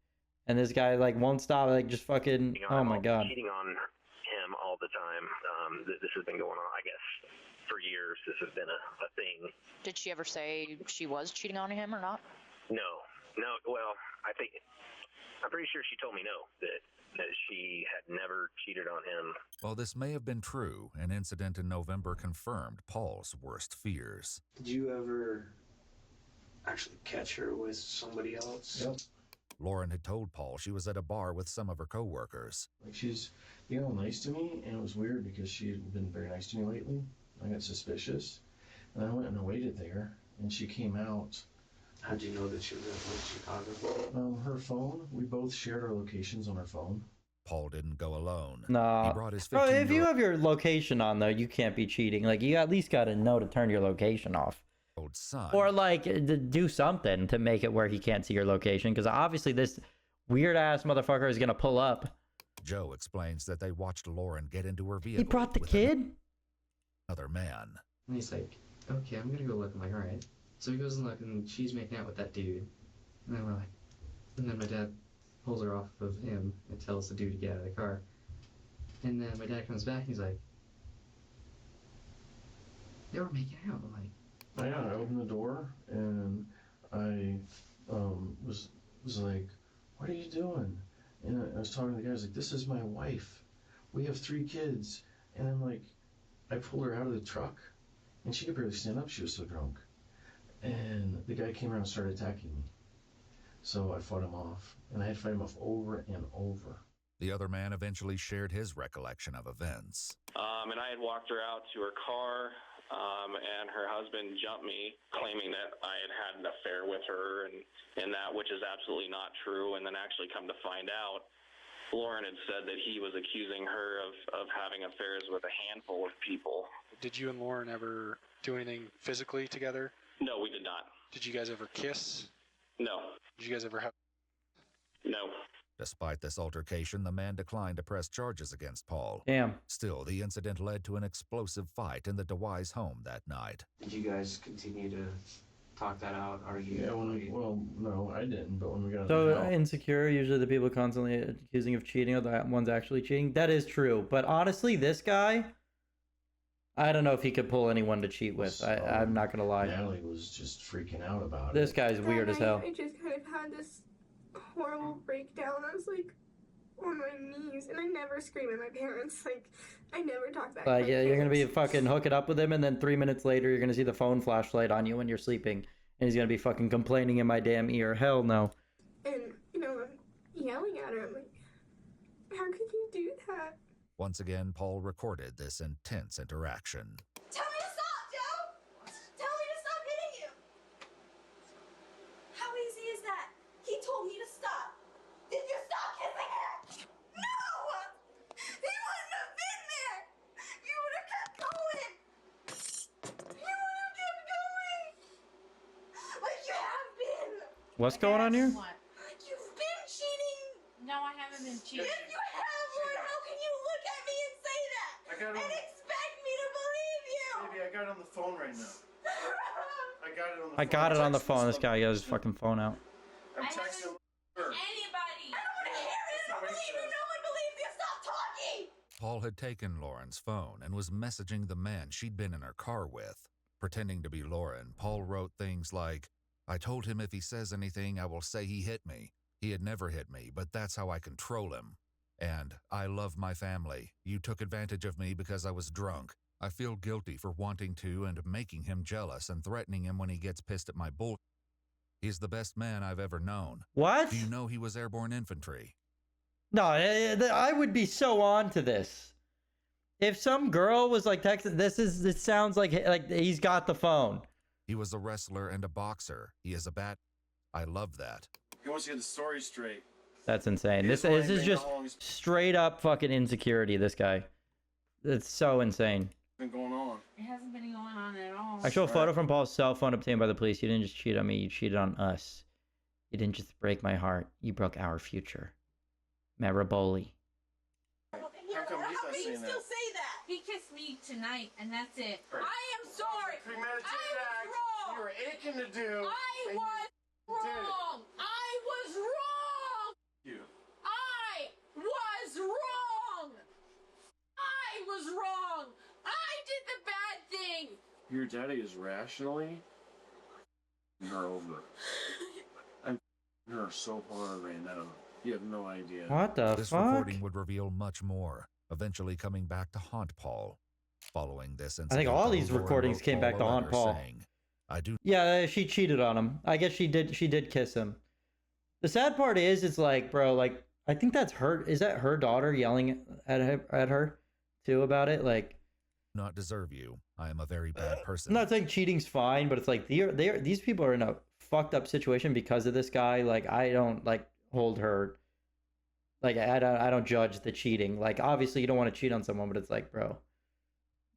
and this guy like won't stop, like just fucking. Oh my god. Cheating on him all the time. This has been going on, I guess, for years. This has been a thing. Did she ever say she was cheating on him or not? No. Well, I'm pretty sure she told me no, that she had never cheated on him. While this may have been true, an incident in November confirmed Paul's worst fears. Did you ever actually catch her with somebody else? Yep. Lauren had told Paul she was at a bar with some of her coworkers. Like, she's being all nice to me, and it was weird because she had been very nice to me lately. I got suspicious, and I went and waited there, and she came out. How'd you know that she was in Chicago? Her phone. We both shared our locations on our phone. Paul didn't go alone. No. He brought his Bro, if you 15-year-old have your location on though, you can't be cheating. Like you at least gotta know to turn your location off. son. Or like do something to make it where he can't see your location, because obviously this weird ass motherfucker is gonna pull up. Joe explains that they watched Lauren get into her vehicle. He brought the kid? Another man. And he's like, okay, I'm gonna go look. I'm like, alright. So he goes and look, and she's making out with that dude. And then we're like, and then my dad pulls her off of him and tells the dude to get out of the car. And then my dad comes back and he's like, they were making out. I'm like, I opened the door and I was like, what are you doing? And I was talking to the guy. I was like, this is my wife. We have 3 kids. And I'm like, I pulled her out of the truck and she could barely stand up. She was so drunk. And the guy came around and started attacking me. So I fought him off, and I had to fight him off over and over. The other man eventually shared his recollection of events. And I had walked her out to her car, and her husband jumped me, claiming that I had had an affair with her, and that, which is absolutely not true. And then actually come to find out, Lauren had said that he was accusing her of having affairs with a handful of people. Did you and Lauren ever do anything physically together? No, we did not. Did you guys ever kiss? No. Did you guys ever have... No. Despite this altercation, the man declined to press charges against Paul. Damn. Still, the incident led to an explosive fight in the DeWise home that night. Did you guys continue to talk that out? Argue? Yeah, well, no, I didn't, but when we got So out, insecure, usually the people constantly accusing of cheating are the ones actually cheating. That is true. But honestly, this guy, I don't know if he could pull anyone to cheat with. I'm not going to lie. Natalie was just freaking out about This it. guy's weird as hell. I just kind of had this horrible breakdown. I was like on my knees, and I never scream at my parents. Like, I never talk back to my Like, yeah, you're going to be parents. fucking hooking up with him, and then 3 minutes later, you're going to see the phone flashlight on you when you're sleeping. And he's going to be fucking complaining in my damn ear. Hell no. And, you know, I'm yelling at her. I'm like, how could you do that? Once again, Paul recorded this intense interaction. Tell me to stop, Joe! Tell me to stop hitting you! How easy is that? He told me to stop. Did you stop kissing her? No! He wouldn't have been there! You would have kept going! You would have kept going! Like you have been! What's going on here? Like you've been cheating! No, I haven't been cheating. If you have, Lord, how can you look at me and say that? I got it And expect me to believe you! Baby, I got it on the phone right now. I got it on the phone. I got it on the phone. This guy got his fucking phone out. I'm texting her. Anybody! I don't want to hear it! I don't believe you! No one believes you! Stop talking! Paul had taken Lauren's phone and was messaging the man she'd been in her car with. Pretending to be Lauren, Paul wrote things like, I told him if he says anything, I will say he hit me. He had never hit me, but that's how I control him. And, I love my family. You took advantage of me because I was drunk. I feel guilty for wanting to and making him jealous and threatening him when he gets pissed at my bull. He's the best man I've ever known. What? Do you know he was airborne infantry? No, I would be so on to this. If some girl was like texting, this sounds like he's got the phone. He was a wrestler and a boxer. He is a bat. I love that. He wants to get the story straight. That's insane. He This just wanted to is make just how long it's straight up fucking insecurity, this guy. It's so insane. been going on. It hasn't been going on at all. I show a photo from Paul's cell phone obtained by the police. You didn't just cheat on me, you cheated on us. You didn't just break my heart, you broke our future. Maraboli. How come he's not saying that? say that? He kissed me tonight, and that's it. Right. I am sorry. Premeditated act. You were aching to do. I was wrong. I was wrong. You. was wrong. I did the bad thing. Your daddy is rationally her over. I'm her so hard right now. You have no idea. What the This fuck? recording would reveal much more, eventually coming back to haunt Paul. Following this incident, I think all though, these Lauren recordings wrote came back a to haunt letter Paul. saying, I do. Yeah, she cheated on him. I guess she did. She did kiss him. The sad part is, it's like, bro, like, I think that's her. Is that her daughter yelling at her too about it? Like, Not deserve you. I am a very bad person. I'm not saying cheating's fine, but it's like these people are in a fucked up situation because of this guy. Like, I don't like hold her. Like, I don't judge the cheating. Like, obviously you don't want to cheat on someone, but it's like, bro,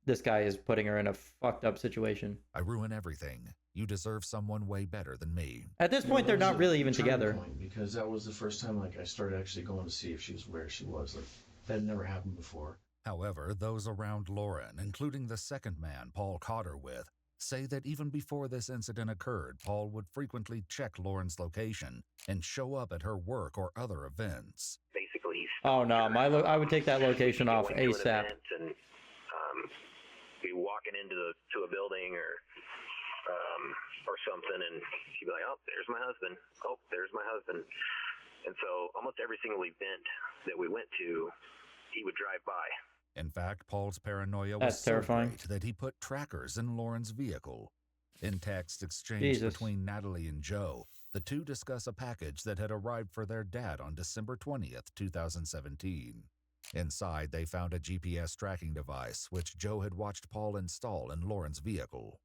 this guy is putting her in a fucked up situation. I ruin everything. You deserve someone way better than me. At this point, they're not really even together. Because that was the first time, like, I started actually going to see if she was where she was. Like, that had never happened before. However, those around Lauren, including the second man Paul caught her with, say that even before this incident occurred, Paul would frequently check Lauren's location and show up at her work or other events. Basically, Oh no, I would take that location off going to an ASAP. event and be walking into a building or something, and she'd be like, "Oh, there's my husband. Oh, there's my husband." And so, almost every single event that we went to, he would drive by. In fact, Paul's paranoia was That's terrifying. so great that he put trackers in Lauren's vehicle. In text exchanged Jesus. between Natalie and Joe, the two discuss a package that had arrived for their dad on December 20th, 2017. Inside, they found a GPS tracking device, which Joe had watched Paul install in Lauren's vehicle.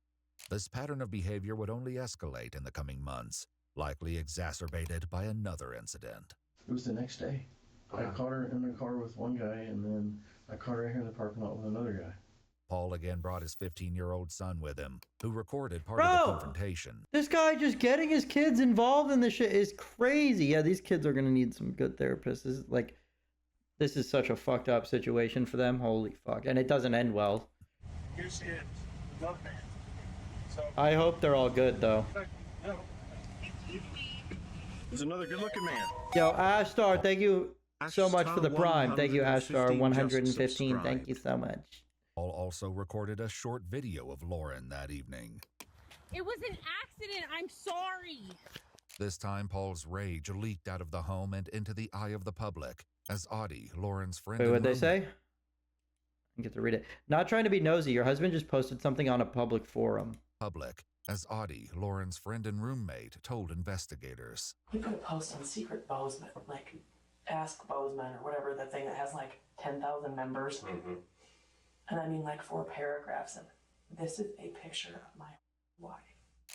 This pattern of behavior would only escalate in the coming months, likely exacerbated by another incident. It was the next day. I caught her in the car with one guy, and then I caught her here in the parking lot with another guy. Paul again brought his 15-year-old son with him, who recorded part of the confrontation. This guy just getting his kids involved in this shit is crazy. Yeah, these kids are gonna need some good therapists. This is such a fucked up situation for them. Holy fuck. And it doesn't end well. Here she is, love man. So, I hope they're all good though. He's another good-looking man. Yo, Ashtar, thank you so much for the prime. Thank you, Ashtar. 115. subscribed. Thank you so much. Paul also recorded a short video of Lauren that evening. It was an accident. I'm sorry. This time, Paul's rage leaked out of the home and into the eye of the public as Audie, Lauren's friend, Wait, and what'd they roommate, say? I get to read it. Not trying to be nosy. Your husband just posted something on a public forum. as Audie, Lauren's friend and roommate, told investigators. We put a post on Secret Bozeman, like Ask Bozeman or whatever, the thing that has like 10,000 members. And I mean like 4 paragraphs, and this is a picture of my wife.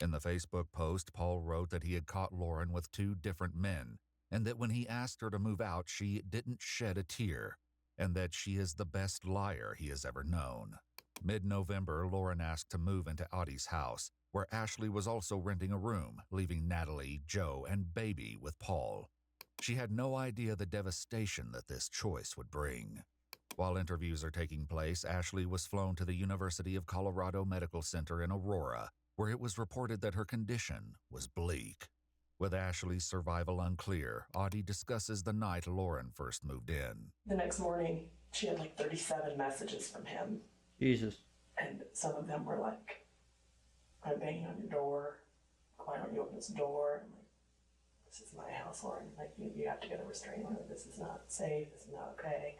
In the Facebook post, Paul wrote that he had caught Lauren with 2 different men, and that when he asked her to move out, she didn't shed a tear, and that she is the best liar he has ever known. Mid-November, Lauren asked to move into Audie's house, where Ashley was also renting a room, leaving Natalie, Joe, and baby with Paul. She had no idea the devastation that this choice would bring. While interviews are taking place, Ashley was flown to the University of Colorado Medical Center in Aurora, where it was reported that her condition was bleak. With Ashley's survival unclear, Audie discusses the night Lauren first moved in. The next morning, she had like 37 messages from him. Jesus. And some of them were like, I'm banging on your door. Why don't you open this door? I'm like, this is my house, Lauren. Like, you have to get a restraining order. This is not safe. This is not okay.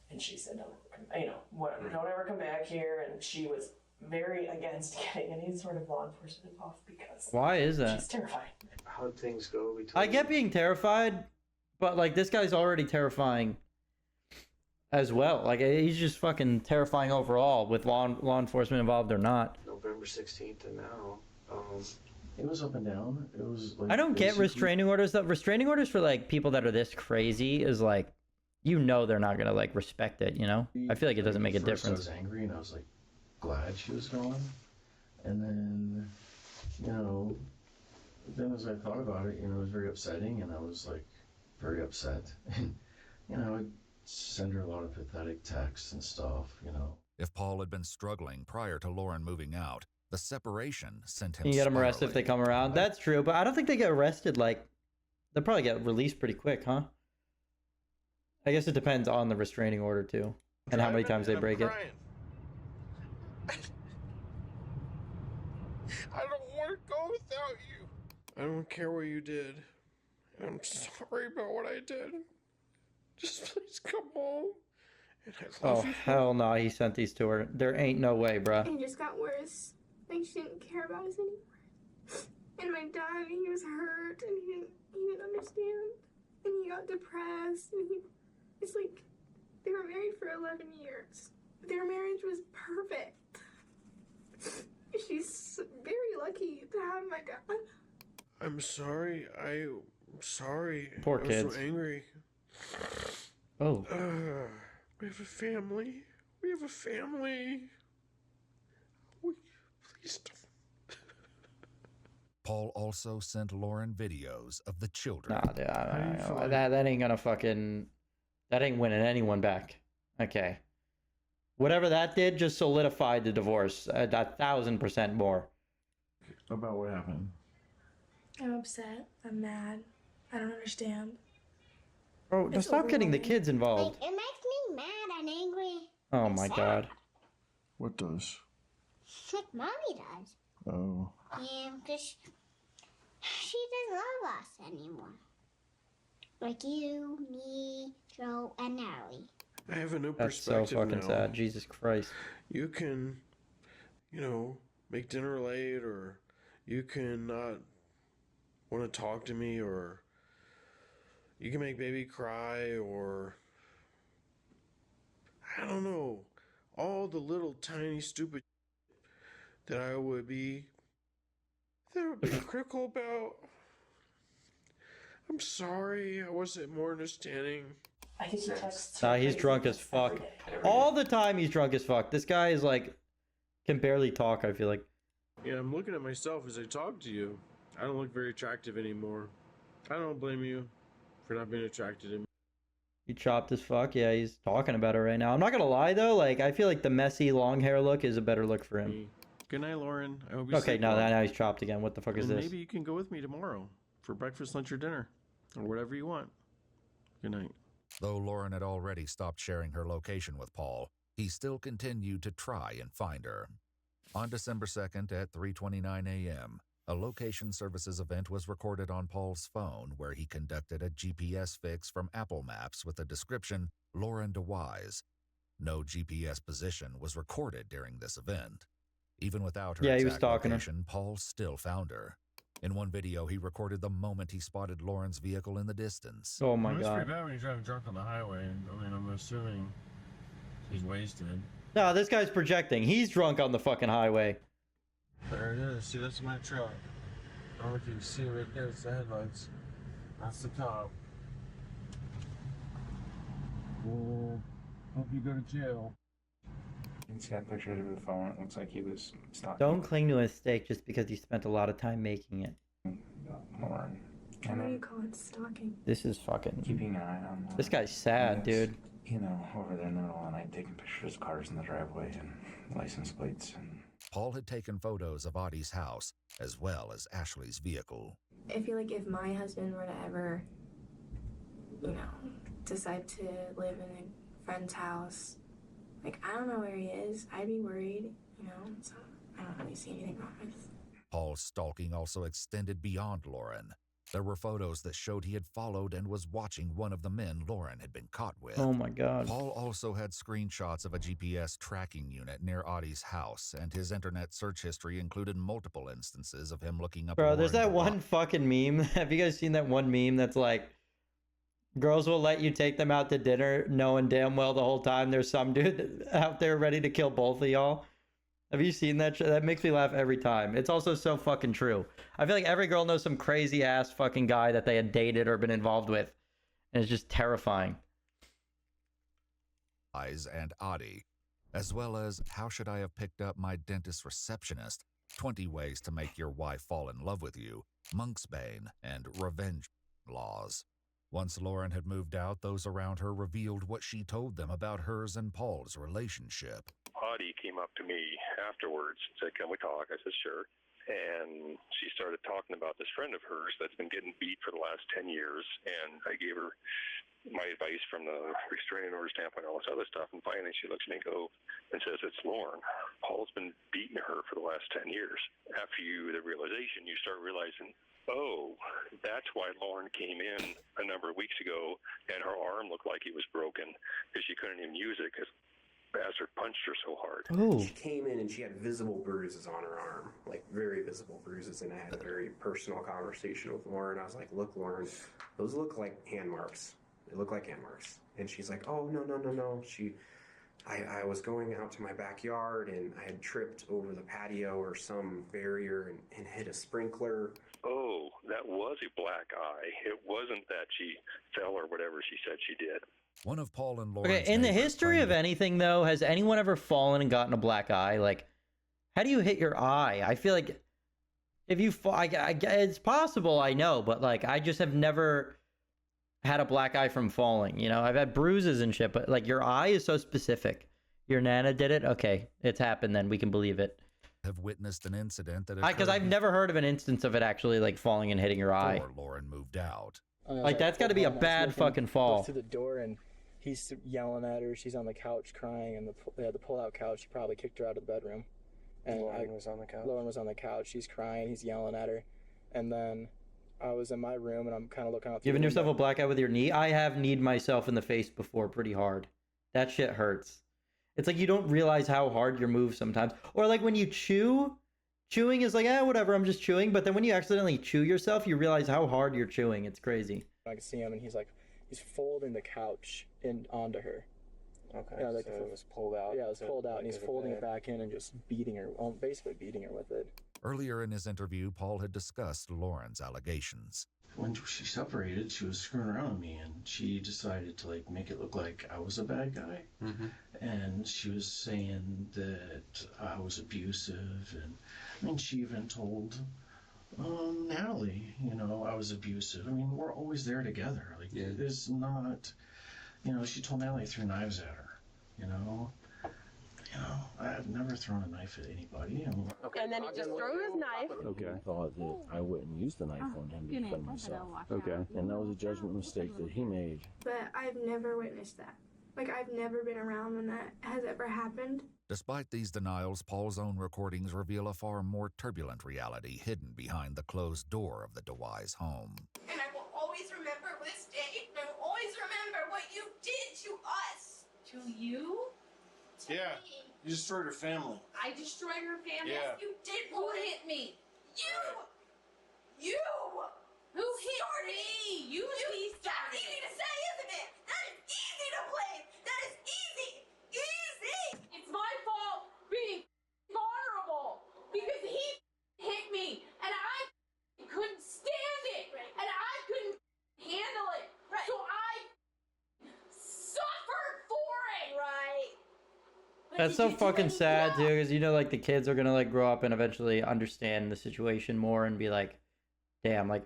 And she said, whatever, don't ever come back here. And she was very against getting any sort of law enforcement involved because Why is that? she's terrified. How'd things go between I get being terrified, but like this guy's already terrifying as well. Like he's just fucking terrifying overall, with law enforcement involved or not. November 16th and now? It was up and down. It was like I don't get basically- restraining orders. The restraining orders for like people that are this crazy is like, they're not gonna like respect it. I feel like it doesn't make a First difference. I was angry and I was like glad she was gone, and then then as I thought about it, it was very upsetting, and I was like very upset, and I'd send her a lot of pathetic texts and stuff. If Paul had been struggling prior to Lauren moving out, the separation sent him You get them arrested if they spiraling. come around. That's true, but I don't think they get arrested. Like, they'll probably get released pretty quick, huh? I guess it depends on the restraining order too. and how many times they break it. I don't want to go without you. I don't care what you did. I'm sorry about what I did. Just please come home. And I love Oh, you. hell no, he sent these to her. There ain't no way, bruh. And it just got worse. Like, she didn't care about us anymore. And my dad, he was hurt, and he didn't understand. And he got depressed, and it's like, they were married for 11 years. Their marriage was perfect. She's very lucky to have my dad. I'm sorry. I'm sorry. Poor I was kids. so angry. Oh. We have a family. We have a family. Please don't. Paul also sent Lauren videos of the children. Nah, dude, that ain't gonna fucking... That ain't winning anyone back. Okay. Whatever that did just solidified the divorce 1,000% more. About what happened? I'm upset. I'm mad. I don't understand. Bro, It's stop getting the overwhelming. kids involved. It makes me mad and angry. Oh and my sad. god. What does? Like mommy does. Oh. Yeah, because she doesn't love us anymore. Like you, me, Joe, and Natalie. I have a new That's so perspective fucking now. sad. Jesus Christ. You can, make dinner late, or you can not want to talk to me, or you can make baby cry, or I don't know, all the little tiny stupid that I would be critical about. I'm sorry, I wasn't more understanding. I think he texts. Nah, he's drunk as fuck. All the time he's drunk as fuck. This guy is like, can barely talk, I feel like. Yeah, I'm looking at myself as I talk to you. I don't look very attractive anymore. I don't blame you for not being attracted to me. He chopped as fuck. Yeah, he's talking about it right now. I'm not gonna lie though, like, I feel like the messy long hair look is a better look for him. Good night, Lauren. I hope you Okay, sleep now, well. now he's chopped again. What the fuck is And this? maybe you can go with me tomorrow for breakfast, lunch, or dinner, or whatever you want. Good night. Though Lauren had already stopped sharing her location with Paul, he still continued to try and find her. On December 2nd at 3:29 a.m., a location services event was recorded on Paul's phone where he conducted a GPS fix from Apple Maps with the description, Lauren DeWise. No GPS position was recorded during this event. Even without her Yeah, he was exact stalking her. location, Paul still found her. In one video, he recorded the moment he spotted Lauren's vehicle in the distance. Oh my It's god. pretty bad when you're driving drunk on the highway. I mean, I'm assuming he's wasted. No, this guy's projecting. He's drunk on the fucking highway. There it is. See, that's my truck. I don't know if you can see right there. It's the headlights. That's the top. Well, hope you go to jail. He's got pictures of the phone. It looks like he was stalking Don't cling to a mistake just because you spent a lot of time making it. Lauren. What And do you then call it? Stalking. This is fucking... keeping an eye on This guy's sad, Yes. dude. over there in the middle of the night, taking pictures of cars in the driveway and license plates. And Paul had taken photos of Audie's house as well as Ashley's vehicle. I feel like if my husband were to ever, decide to live in a friend's house, like, I don't know where he is. I'd be worried, so I don't really see anything wrong with. Paul's stalking also extended beyond Lauren. There were photos that showed he had followed and was watching one of the men Lauren had been caught with. Oh my god. Paul also had screenshots of a GPS tracking unit near Audie's house, and his internet search history included multiple instances of him looking up Bro, there's Lauren that one fucking meme. Have you guys seen that one meme that's like, girls will let you take them out to dinner knowing damn well the whole time there's some dude out there ready to kill both of y'all? Have you seen that? That makes me laugh every time. It's also so fucking true. I feel like every girl knows some crazy ass fucking guy that they had dated or been involved with. And it's just terrifying. And Audie, as well as How Should I Have Picked Up My Dentist Receptionist, 20 Ways to Make Your Wife Fall in Love with You, Monk's Bane, and Revenge Laws. Once Lauren had moved out, those around her revealed what she told them about hers and Paul's relationship. Audie came up to me afterwards and said, "Can we talk?" I said, "Sure." and she started talking about this friend of hers that's been getting beat for the last 10 years, and I gave her my advice from the restraining order standpoint, all this other stuff, and finally she looks at me and go and says, "It's Lauren. Paul's been beating her for the last 10 years. After the realization, you start realizing, oh, that's why Lauren came in a number of weeks ago, and her arm looked like it was broken because she couldn't even use it because bastard punched her so hard." Oh. She came in and she had visible bruises on her arm, like very visible bruises, and I had a very personal conversation with Lauren. I was like, "Look, Lauren, those look like hand marks. They look like hand marks." And she's like, "Oh, no. I was going out to my backyard and I had tripped over the patio or some barrier and hit a sprinkler." Oh, that was a black eye. It wasn't that she fell or whatever she said she did. One of Paul and Lauren's Okay, in the neighbors history claimed of anything, though, has anyone ever fallen and gotten a black eye? Like, how do you hit your eye? I feel like if you fall, it's possible, I know, but like, I just have never had a black eye from falling. You know, I've had bruises and shit, but like, your eye is so specific. Your Nana did it? Okay, it's happened then. We can believe it. have witnessed an incident that Because I've never heard of an instance of it actually like falling and hitting your eye. before Lauren moved out. Like, that's got to be a bad fucking fall. Goes to the door and he's yelling at her. She's on the couch crying, and the pull-out couch. He probably kicked her out of the bedroom. And Lauren was on the couch. Lauren was on the couch. She's crying. He's yelling at her, and then I was in my room and I'm kind of looking out. Giving yourself a black eye with your knee? I have kneed myself in the face before pretty hard. That shit hurts. It's like you don't realize how hard your moves sometimes. Or like when you chew, chewing is like, whatever, I'm just chewing. But then when you accidentally chew yourself, you realize how hard you're chewing. It's crazy. I can see him, and he's folding the couch onto her. Okay, yeah, like so it was pulled out. Yeah, it was pulled out, and he's into the folding it bed. back in and just beating her, basically beating her with it. Earlier in his interview, Paul had discussed Lauren's allegations. When she separated, she was screwing around with me, and she decided to like make it look like I was a bad guy. And she was saying that I was abusive, and I mean, she even told Natalie, I was abusive. I mean, we're always there together. Like, there's not, she told Natalie I threw knives at her. I've never thrown a knife at anybody. And then he just threw his knife. Okay. I thought that I wouldn't use the knife on him to defend myself. Okay. And that was a judgment mistake that he made. But I've never witnessed that. Like, I've never been around when that has ever happened. Despite these denials, Paul's own recordings reveal a far more turbulent reality hidden behind the closed door of the DeWise home. And I will always remember this day. I will always remember what you did to us. To you? Yeah. You destroyed her family. I destroyed her family? Yeah. You did. Who hit me? You! Who hit me? You That's easy to say, isn't it? That is easy to blame. That is easy. Easy. It's my fault being vulnerable because he hit me and I couldn't stand it and I couldn't handle it. So I suffered for it. Right. That's so fucking sad, too, because like the kids are gonna like grow up and eventually understand the situation more and be like, damn, like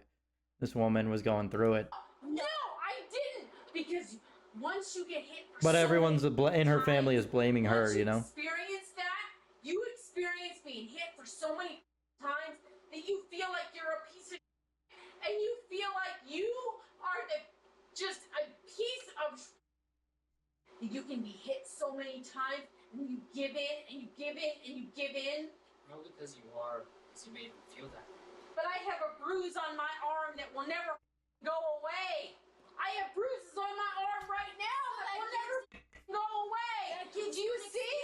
this woman was going through it. No, I didn't, because once you get hit for But so everyone's many in her times, family is blaming her, once you know? experience that, you experience being hit for so many times that you feel like you're a piece of and you feel like you are just a piece of you can be hit so many times and you give in and you give in and you give in. No, because you are, because you made him feel that. But I have a bruise on my arm that will never go away. I have bruises on my arm right now that will never go away. Did you see?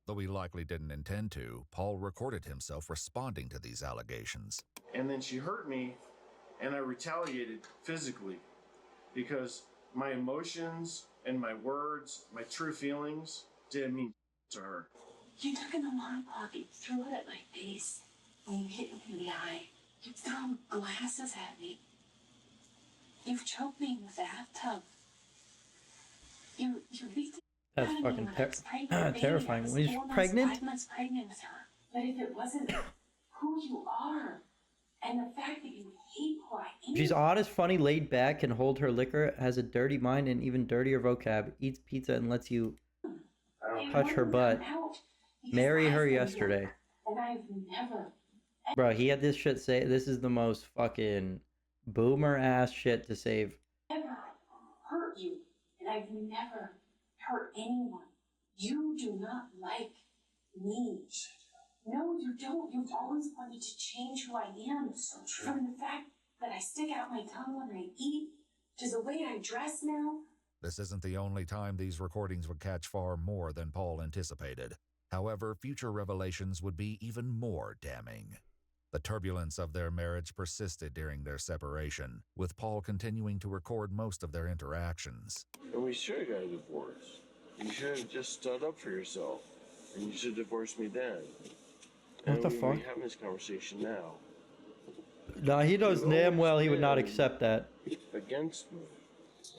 Though he likely didn't intend to, Paul recorded himself responding to these allegations. And then she hurt me, and I retaliated physically because my emotions and my words, my true feelings, didn't mean to her. You took an alarm clock and threw it at my face, and you hit me in the eye. You threw glasses at me. You've choked me in the bathtub. You beat the That's out of me fucking when I was pregnant, baby. terrifying. I was When he's 4 months, pregnant? 5 months pregnant with her. But if it wasn't who you are, and the fact that you hate who I am. She's honest, funny, laid back, can hold her liquor, has a dirty mind and even dirtier vocab, eats pizza and lets you touch her butt. Marry her yesterday. And I've never, Bro, he had this shit say, this is the most fucking boomer ass shit to save. Never hurt you, and I've never hurt anyone. You do not like me. No, you don't. You've always wanted to change who I am. So true. From the fact that I stick out my tongue when I eat, to the way I dress now. This isn't the only time these recordings would catch far more than Paul anticipated. However, future revelations would be even more damning. The turbulence of their marriage persisted during their separation, with Paul continuing to record most of their interactions. And we should have got a divorce. You should have just stood up for yourself. And you should divorce me then. What the We're fuck? having this conversation now. Nah, he knows damn well he would not accept that. Against me.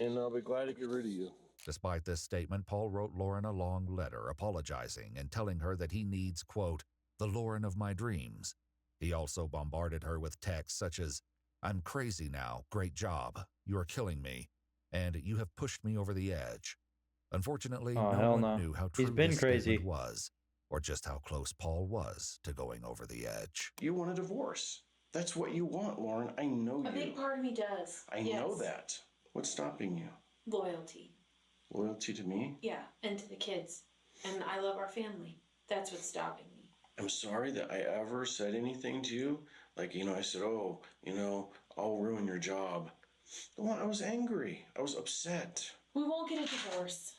And I'll be glad to get rid of you. Despite this statement, Paul wrote Lauren a long letter apologizing and telling her that he needs, quote, the Lauren of my dreams. He also bombarded her with texts such as, I'm crazy now, great job, you are killing me, and you have pushed me over the edge. Unfortunately, Oh, no hell one no. knew how true He's been this crazy. statement was, or just how close Paul was to going over the edge. You want a divorce. That's what you want, Lauren. I know A you. big part of me does. I know that. What's stopping you? Loyalty. Loyalty to me? Yeah, and to the kids. And I love our family. That's what's stopping me. I'm sorry that I ever said anything to you. Like, I said, oh, I'll ruin your job. I was angry. I was upset. We won't get a divorce.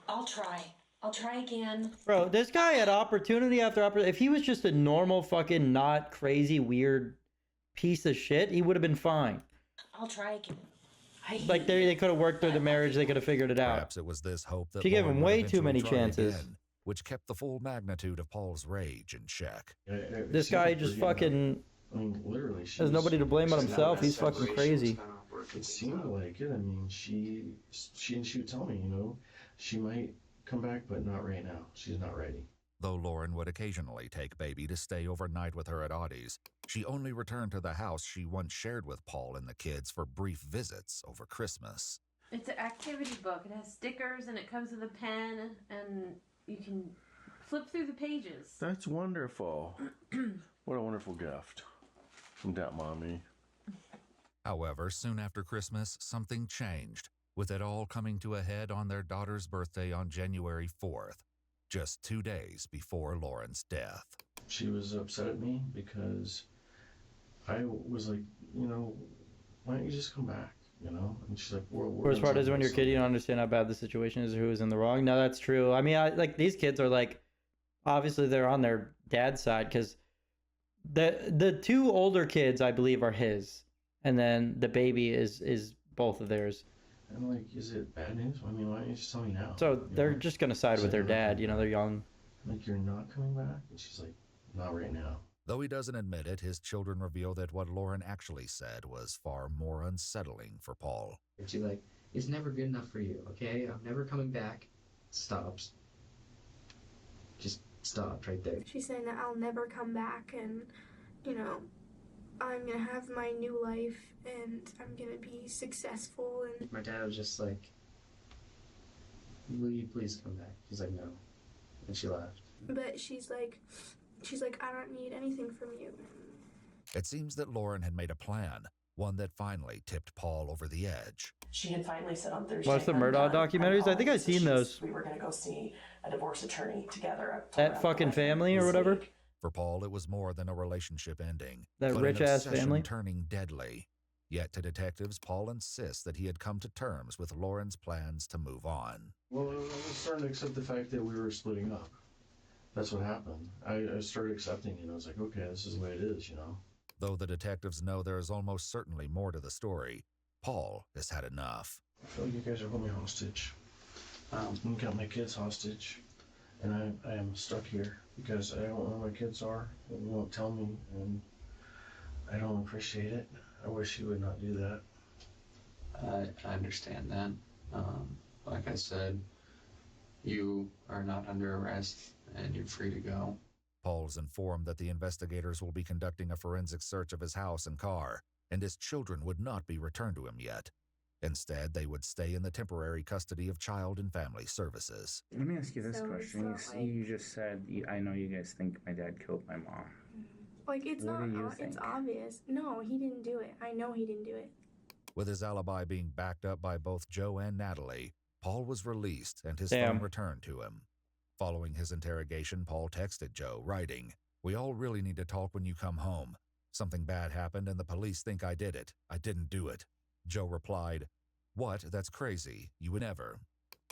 I'll try. I'll try again. Bro, this guy had opportunity after opportunity. If he was just a normal fucking not crazy weird piece of shit, he would have been fine. I'll try again. Like they could have worked through the marriage, they could have figured it out. Perhaps it was this hope that She gave Lauren him would way too eventually many try chances. again, which kept the full magnitude of Paul's rage in check. This guy just fucking literally, has nobody to blame but himself. He's fucking crazy. It seemed like it. I mean, she would tell me, she might come back, but not right now. She's not ready. Though Lauren would occasionally take Baby to stay overnight with her at Audie's, she only returned to the house she once shared with Paul and the kids for brief visits over Christmas. It's an activity book. It has stickers and it comes with a pen and you can flip through the pages. That's wonderful. What a wonderful gift from that mommy. However, soon after Christmas, something changed, with it all coming to a head on their daughter's birthday on January 4th, just 2 days before Lauren's death. She was upset at me because I was like, why don't you just come back, And she's like, Worst part is when you're a kid, you don't understand how bad the situation is or who is in the wrong. No, that's true. I mean, these kids are like, obviously they're on their dad's side because the two older kids, I believe, are his. And then the baby is both of theirs. And like, is it bad news? I mean, why don't you just tell me now? So they're just going to side with their dad. They're young. Like, you're not coming back? And she's like, not right now. Though he doesn't admit it, his children reveal that what Lauren actually said was far more unsettling for Paul. She's like, it's never good enough for you, okay? I'm never coming back. Stops. Just stopped right there. She's saying that I'll never come back and, I'm gonna have my new life and I'm gonna be successful and... My dad was just like, will you please come back? She's like, no. And she left. But she's like, I don't need anything from you. It seems that Lauren had made a plan, one that finally tipped Paul over the edge. She had finally said on Thursday. Watch the Murdaugh documentaries? I think I've seen those. We were going to go see a divorce attorney together. That fucking family or whatever? For Paul, it was more than a relationship ending. That but rich-ass an obsession family? turning deadly. Yet to detectives, Paul insists that he had come to terms with Lauren's plans to move on. Well, I was starting to accept the fact that we were splitting up. That's what happened. I started accepting it. I was like, okay, this is the way it is, Though the detectives know there is almost certainly more to the story, Paul has had enough. I feel like you guys are holding me hostage. You got my kids hostage. And I am stuck here because I don't know where my kids are. And you won't tell me. And I don't appreciate it. I wish you would not do that. I understand that. Like I said, you are not under arrest and you're free to go. Paul's informed that the investigators will be conducting a forensic search of his house and car, and his children would not be returned to him yet. Instead, they would stay in the temporary custody of Child and Family Services. Let me ask you this question. You just said, I know you guys think my dad killed my mom. Like, it's What not, do you it's think? obvious. No, he didn't do it. I know he didn't do it. With his alibi being backed up by both Joe and Natalie, Paul was released and his phone returned to him. Following his interrogation, Paul texted Joe, writing, "We all really need to talk when you come home. Something bad happened and the police think I did it. I didn't do it." Joe replied, "What? That's crazy. You would never."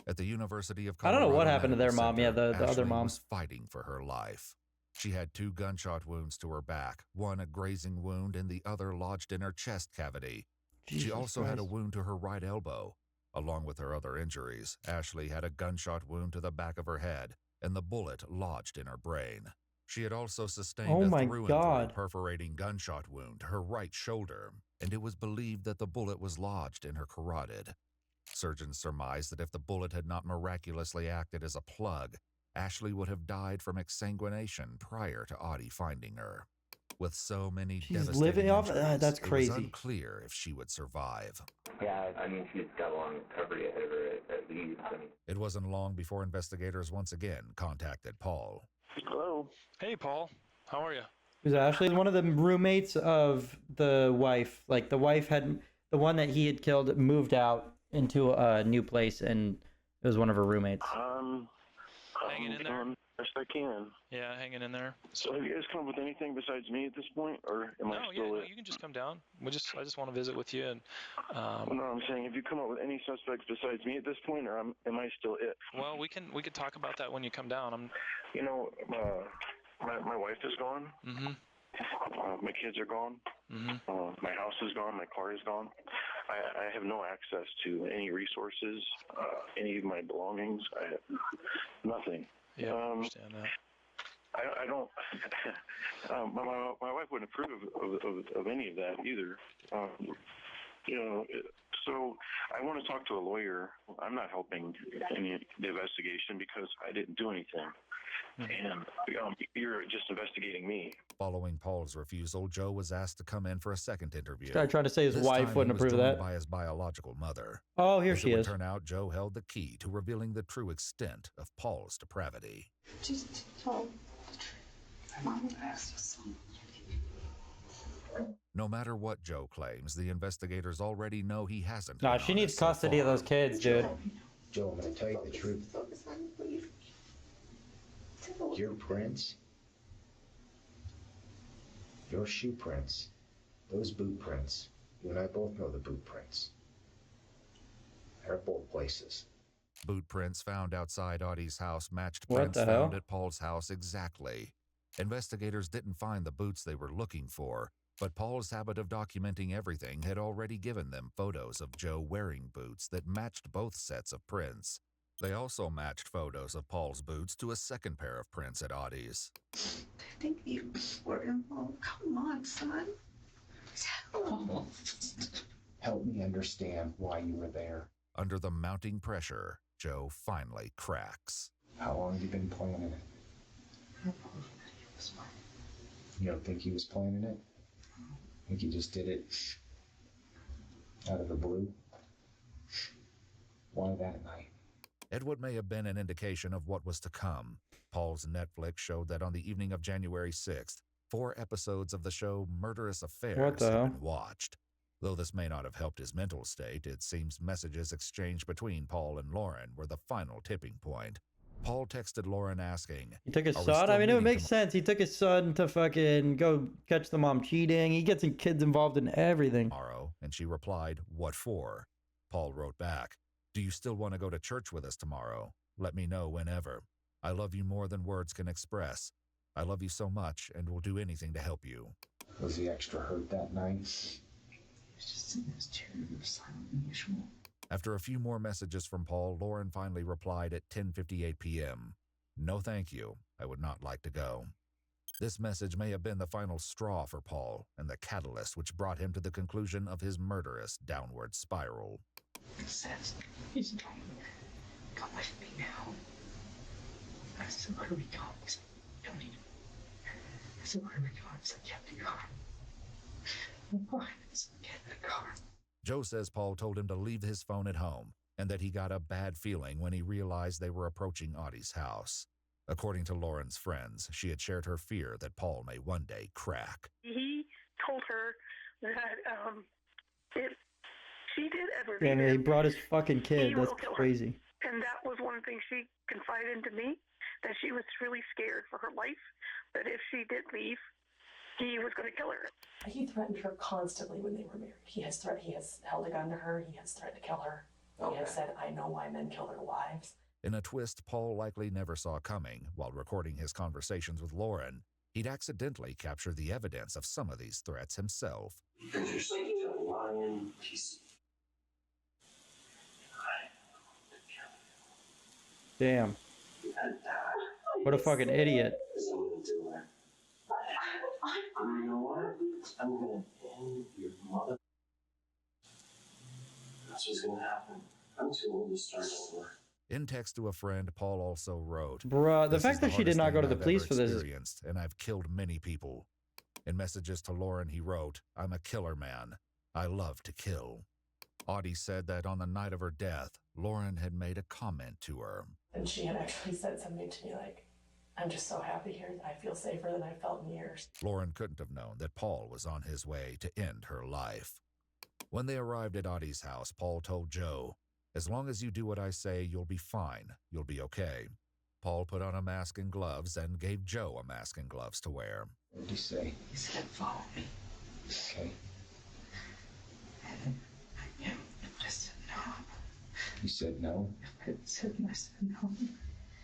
At the University of I don't Colorado know what happened to their Medical mom. Yeah, Center, the other Ashley mom. was fighting for her life. She had 2 gunshot wounds to her back, one a grazing wound and the other lodged in her chest cavity. She Jesus also had a Christ. wound to her right elbow. Along with her other injuries, Ashley had a gunshot wound to the back of her head, and the bullet lodged in her brain. She had also sustained Oh a my through-and-through God. perforating gunshot wound to her right shoulder, and it was believed that the bullet was lodged in her carotid. Surgeons surmised that if the bullet had not miraculously acted as a plug, Ashley would have died from exsanguination prior to Audie finding her. With so many She's devastating living off. injuries, That's it was crazy. unclear if she would survive. Yeah, I mean, she's got a long recovery ahead of her at least. I mean, It wasn't long before investigators once again contacted Paul. Hello. Hey, Paul. How are you? Who's Ashley? One of the roommates of the wife. Like the wife had the one that he had killed moved out into a new place, and it was one of her roommates. Hanging in there? Best I can. Yeah, hanging in there. So have you guys come up with anything besides me at this point, or am I still it? You can just come down. I just want to visit with you. And No, I'm saying, have you come up with any suspects besides me at this point, or am I still it? well, we could talk about that when you come down. You know, my wife is gone. My kids are gone. My house is gone. My car is gone. I have no access to any resources, any of my belongings. I have nothing. Yeah, I understand that. I don't. My wife wouldn't approve of any of that either. You know, so I want to talk to a lawyer. I'm not helping in the investigation because I didn't do anything, and you're just investigating me. Following Paul's refusal, Joe was asked to come in for a second interview. This guy tried to say his This wife time he wouldn't was approve of joined that. by his biological mother. Oh, here As she it would is. turn out, Joe held the key to revealing the true extent of Paul's depravity. Just tell Mom asked us something. No matter what Joe claims, the investigators already know he hasn't. Nah, been she needs honest so custody of far. those kids, dude. Joe, I'm going to tell you the truth. Your prints, your shoe prints, those boot prints, you and I both know the boot prints. They're at both places. Boot prints found outside Audie's house matched What prints the found hell? at Paul's house exactly. Investigators didn't find the boots they were looking for, but Paul's habit of documenting everything had already given them photos of Joe wearing boots that matched both sets of prints. They also matched photos of Paul's boots to a second pair of prints at Audie's. I think you were involved. Come on, son. Tell Help me understand why you were there. Under the mounting pressure, Joe finally cracks. How long have you been planning it? You don't think he was planning it? Think he just did it out of the blue? Why that night? At what may have been an indication of what was to come, Paul's Netflix showed that on the evening of January 6th, 4 episodes of the show Murderous Affairs What the had hell? been watched. Though this may not have helped his mental state, it seems messages exchanged between Paul and Lauren were the final tipping point. Paul texted Lauren asking, He took his "Are we son. still I mean, it would meeting make sense. He took his son to fucking go catch the mom cheating. He gets kids involved in everything. tomorrow?" And she replied, "What for?" Paul wrote back, "Do you still want to go to church with us tomorrow? Let me know whenever. I love you more than words can express. I love you so much and will do anything to help you." Was he extra hurt that night? He was just in his chair, silent than usual. After a few more messages from Paul, Lauren finally replied at 10:58 p.m. "No thank you. I would not like to go." This message may have been the final straw for Paul and the catalyst which brought him to the conclusion of his murderous downward spiral. He says he's dying. Come with me now. I said, where are we going? He said, don't need it. I said, where are we going? He said, get in the car. Why? I said, get in the car. Joe says Paul told him to leave his phone at home and that he got a bad feeling when he realized they were approaching Audie's house. According to Lauren's friends, she had shared her fear that Paul may one day crack. He told her that if she did ever Damn beat it, he him, brought his fucking he kid. That's will kill her. crazy. And that was one thing she confided to me, that she was really scared for her life, that if she did leave, he was going to kill her. He threatened her constantly when they were married. He has held a gun to her. He has threatened to kill her. He has said, "I know why men kill their wives." In a twist Paul likely never saw coming, while recording his conversations with Lauren, he'd accidentally captured the evidence of some of these threats himself. You're such a lying piece. Damn. What a fucking idiot. You know what? I'm gonna end your mother. That's what's gonna happen. I'm too old to start over. In text to a friend, Paul also wrote, Bruh, the "This fact is that she did hardest not go thing to the I've police ever for this is experienced, and I've killed many people." In messages to Lauren, he wrote, "I'm a killer man. I love to kill." Audie said that on the night of her death, Lauren had made a comment to her. And she had actually said something to me like, "I'm just so happy here that I feel safer than I've felt in years." Lauren couldn't have known that Paul was on his way to end her life. When they arrived at Audie's house, Paul told Joe, "As long as you do what I say, you'll be fine. You'll be okay." Paul put on a mask and gloves and gave Joe a mask and gloves to wear. What did he say? He said, "Follow me." Okay. And I said no. You said no? I said no.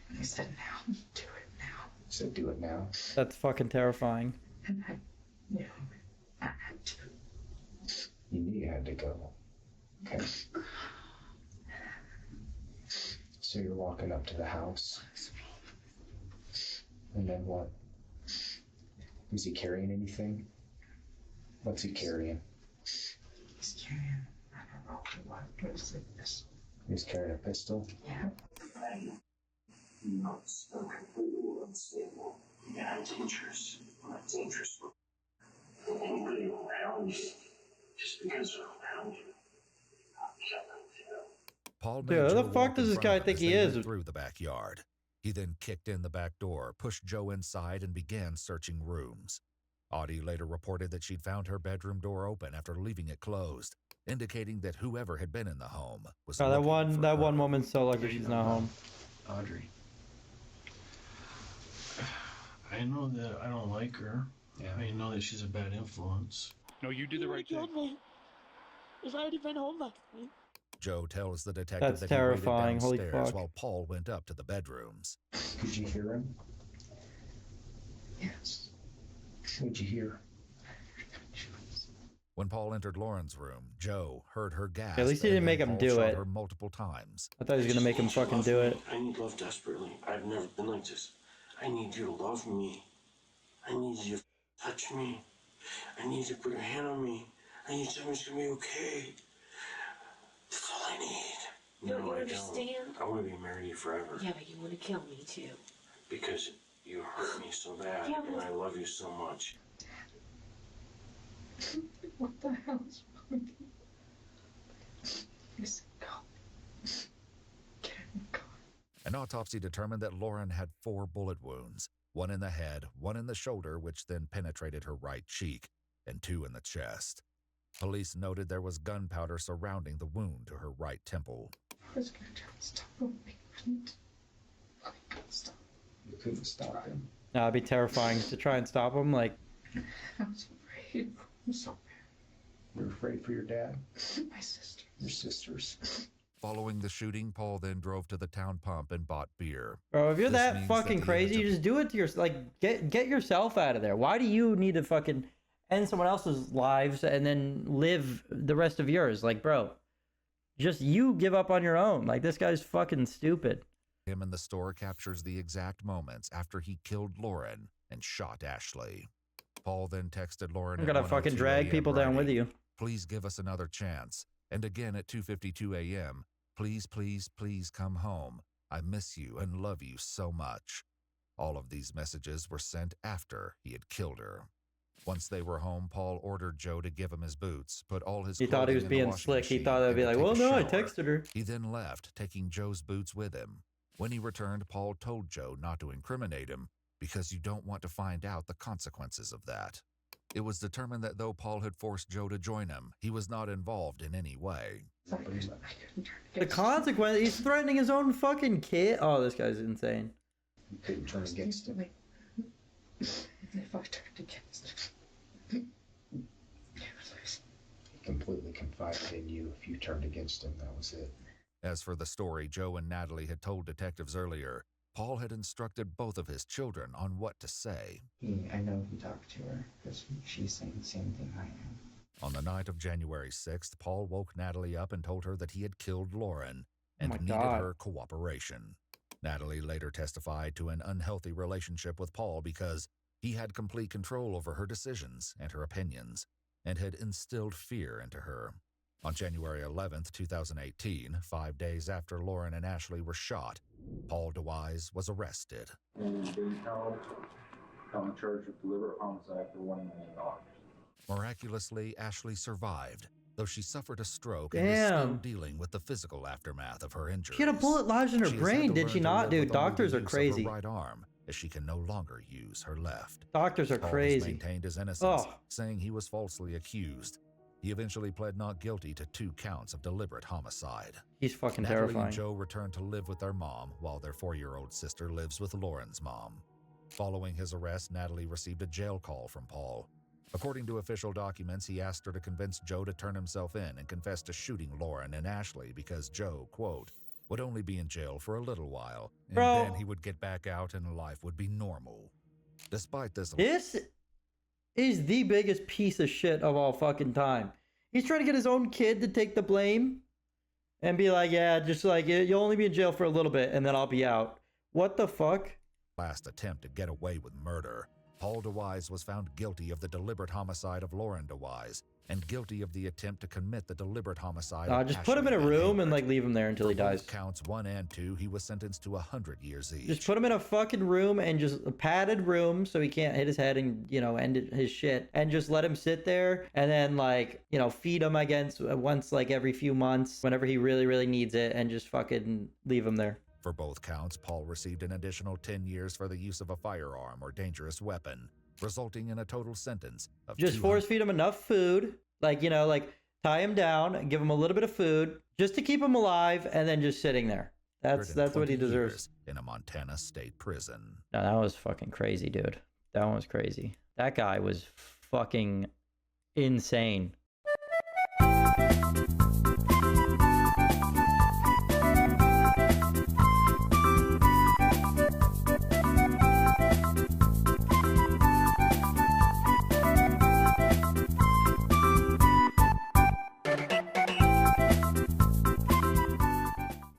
And he said, "Now, do it now." You said do it now? That's fucking terrifying. And I knew I had to. You knew you had to go. Okay. So you're walking up to the house. And then what? Is he carrying anything? What's he carrying? He's carrying, I don't know what is it, this? He's carrying a pistol? Yeah. I'm not completely unstable. And I'm dangerous. I'm not dangerous. And anybody around you, just because they're around you, I'll kill them too. Paul Dude, made who Joe the fuck walk does in this front guy of him think as he they is? went through the backyard. He then kicked in the back door, pushed Joe inside, and began searching rooms. Audie later reported that she'd found her bedroom door open after leaving it closed, indicating that whoever had been in the home was Oh, looking for that her. one woman's so lucky she's not home. Audrey. I know that I don't like her. Yeah. I know that she's a bad influence. No, you did the right thing. me. If I had been home left me. Joe tells the detective That's that terrifying, he holy waited downstairs fuck. while Paul went up to the bedrooms. Could you hear him? Yes. What'd you hear? When Paul entered Lauren's room, Joe heard her gasp. At least he and didn't then make him Paul do shot it. her multiple times. I thought he was gonna make him fucking do it. I need love desperately. I've never been like this. I need you to love me. I need you to touch me. I need you to put your hand on me. I need someone's gonna be okay. That's all I need. Don't you I understand? I want to be married to you forever. Yeah, but you want to kill me too. Because you hurt me so bad, Yeah, and but- I love you so much. What the hell is wrong with you? He said, "Go." Get in the car. An autopsy determined that Lauren had 4 bullet wounds, 1 in the head, 1 in the shoulder, which then penetrated her right cheek, and 2 in the chest. Police noted there was gunpowder surrounding the wound to her right temple. I was going to try to stop him. I couldn't stop. You couldn't stop him. Nah, it'd be terrifying to try and stop him. Like, I was afraid. I'm so You're afraid for your dad? bad. My sister. Your sisters? Following the shooting, Paul then drove to the town pump and bought beer. bro, if you're This that means fucking the crazy, image you of- just do it to your like get yourself out of there. Why do you need to fucking end someone else's lives and then live the rest of yours? Like, bro, just you give up on your own. Like, this guy's fucking stupid. Him in the store captures the exact moments after he killed Lauren and shot Ashley. Paul then texted Lauren I'm at gonna fucking 1:02 drag a.m. people down with writing, you. "Please give us another chance." And again at 2:52 a.m., "Please, please, please come home. I miss you and love you so much." All of these messages were sent after he had killed her. Once they were home, Paul ordered Joe to give him his boots, put all his He thought he clothing was in the being washing slick. He machine, thought that'd and be to like, take well, a no, I shower. texted her. He then left, taking Joe's boots with him. When he returned, Paul told Joe not to incriminate him because you don't want to find out the consequences of that. It was determined that though Paul had forced Joe to join him, he was not involved in any way. The consequence, he's threatening his own fucking kid. Oh, this guy's insane. You couldn't turn against him. If I turned against him. He completely confided in you. If you turned against him, that was it. As for the story Joe and Natalie had told detectives earlier, Paul had instructed both of his children on what to say. I know he talked to her because she's saying the same thing I am. On the night of January 6th, Paul woke Natalie up and told her that he had killed Lauren and my needed God. her cooperation. Natalie later testified to an unhealthy relationship with Paul because he had complete control over her decisions and her opinions and had instilled fear into her. On January 11th, 2018, 5 days after Lauren and Ashley were shot, Paul DeWise was arrested. And being held on charge of deliberate homicide for $1 million. Miraculously, Ashley survived, though she suffered a stroke and is still dealing with the physical aftermath of her injuries. She had a bullet lodged in her She has had brain, to did learn she to not, live dude? with only Doctors the are use of her crazy. right arm, as she can no longer use her left. Doctors are Paul has crazy. maintained his innocence, Oh. saying he was falsely accused. He eventually pled not guilty to 2 counts of deliberate homicide. He's fucking Natalie terrifying. and Joe returned to live with their mom, while their 4-year-old sister lives with Lauren's mom. Following his arrest, Natalie received a jail call from Paul. According to official documents, he asked her to convince Joe to turn himself in and confess to shooting Lauren and Ashley because Joe, quote, would only be in jail for a little while, and Bro. then he would get back out and life would be normal. Despite this, This is the biggest piece of shit of all fucking time. He's trying to get his own kid to take the blame and be like, yeah, just like, you'll only be in jail for a little bit and then I'll be out. What the fuck? last attempt to get away with murder, Paul DeWise was found guilty of the deliberate homicide of Lauren DeWise and guilty of the attempt to commit the deliberate homicide of Just put him in a Ashley Van room and Amert. like leave him there until he For both dies. Counts 1 and 2, he was sentenced to 100 years each. Just put him in a fucking room and just a padded room so he can't hit his head and, you know, end his shit. And just let him sit there and then, like, you know, feed him against once, like, every few months whenever he really, really needs it and just fucking leave him there. For both counts, Paul received an additional 10 years for the use of a firearm or dangerous weapon, resulting in a total sentence of Just force feed him enough food, like, you know, like tie him down and give him a little bit of food just to keep him alive and then just sitting there. That's what he 20 deserves. years in a Montana state prison. No, that was fucking crazy, dude. That one was crazy. That guy was fucking insane.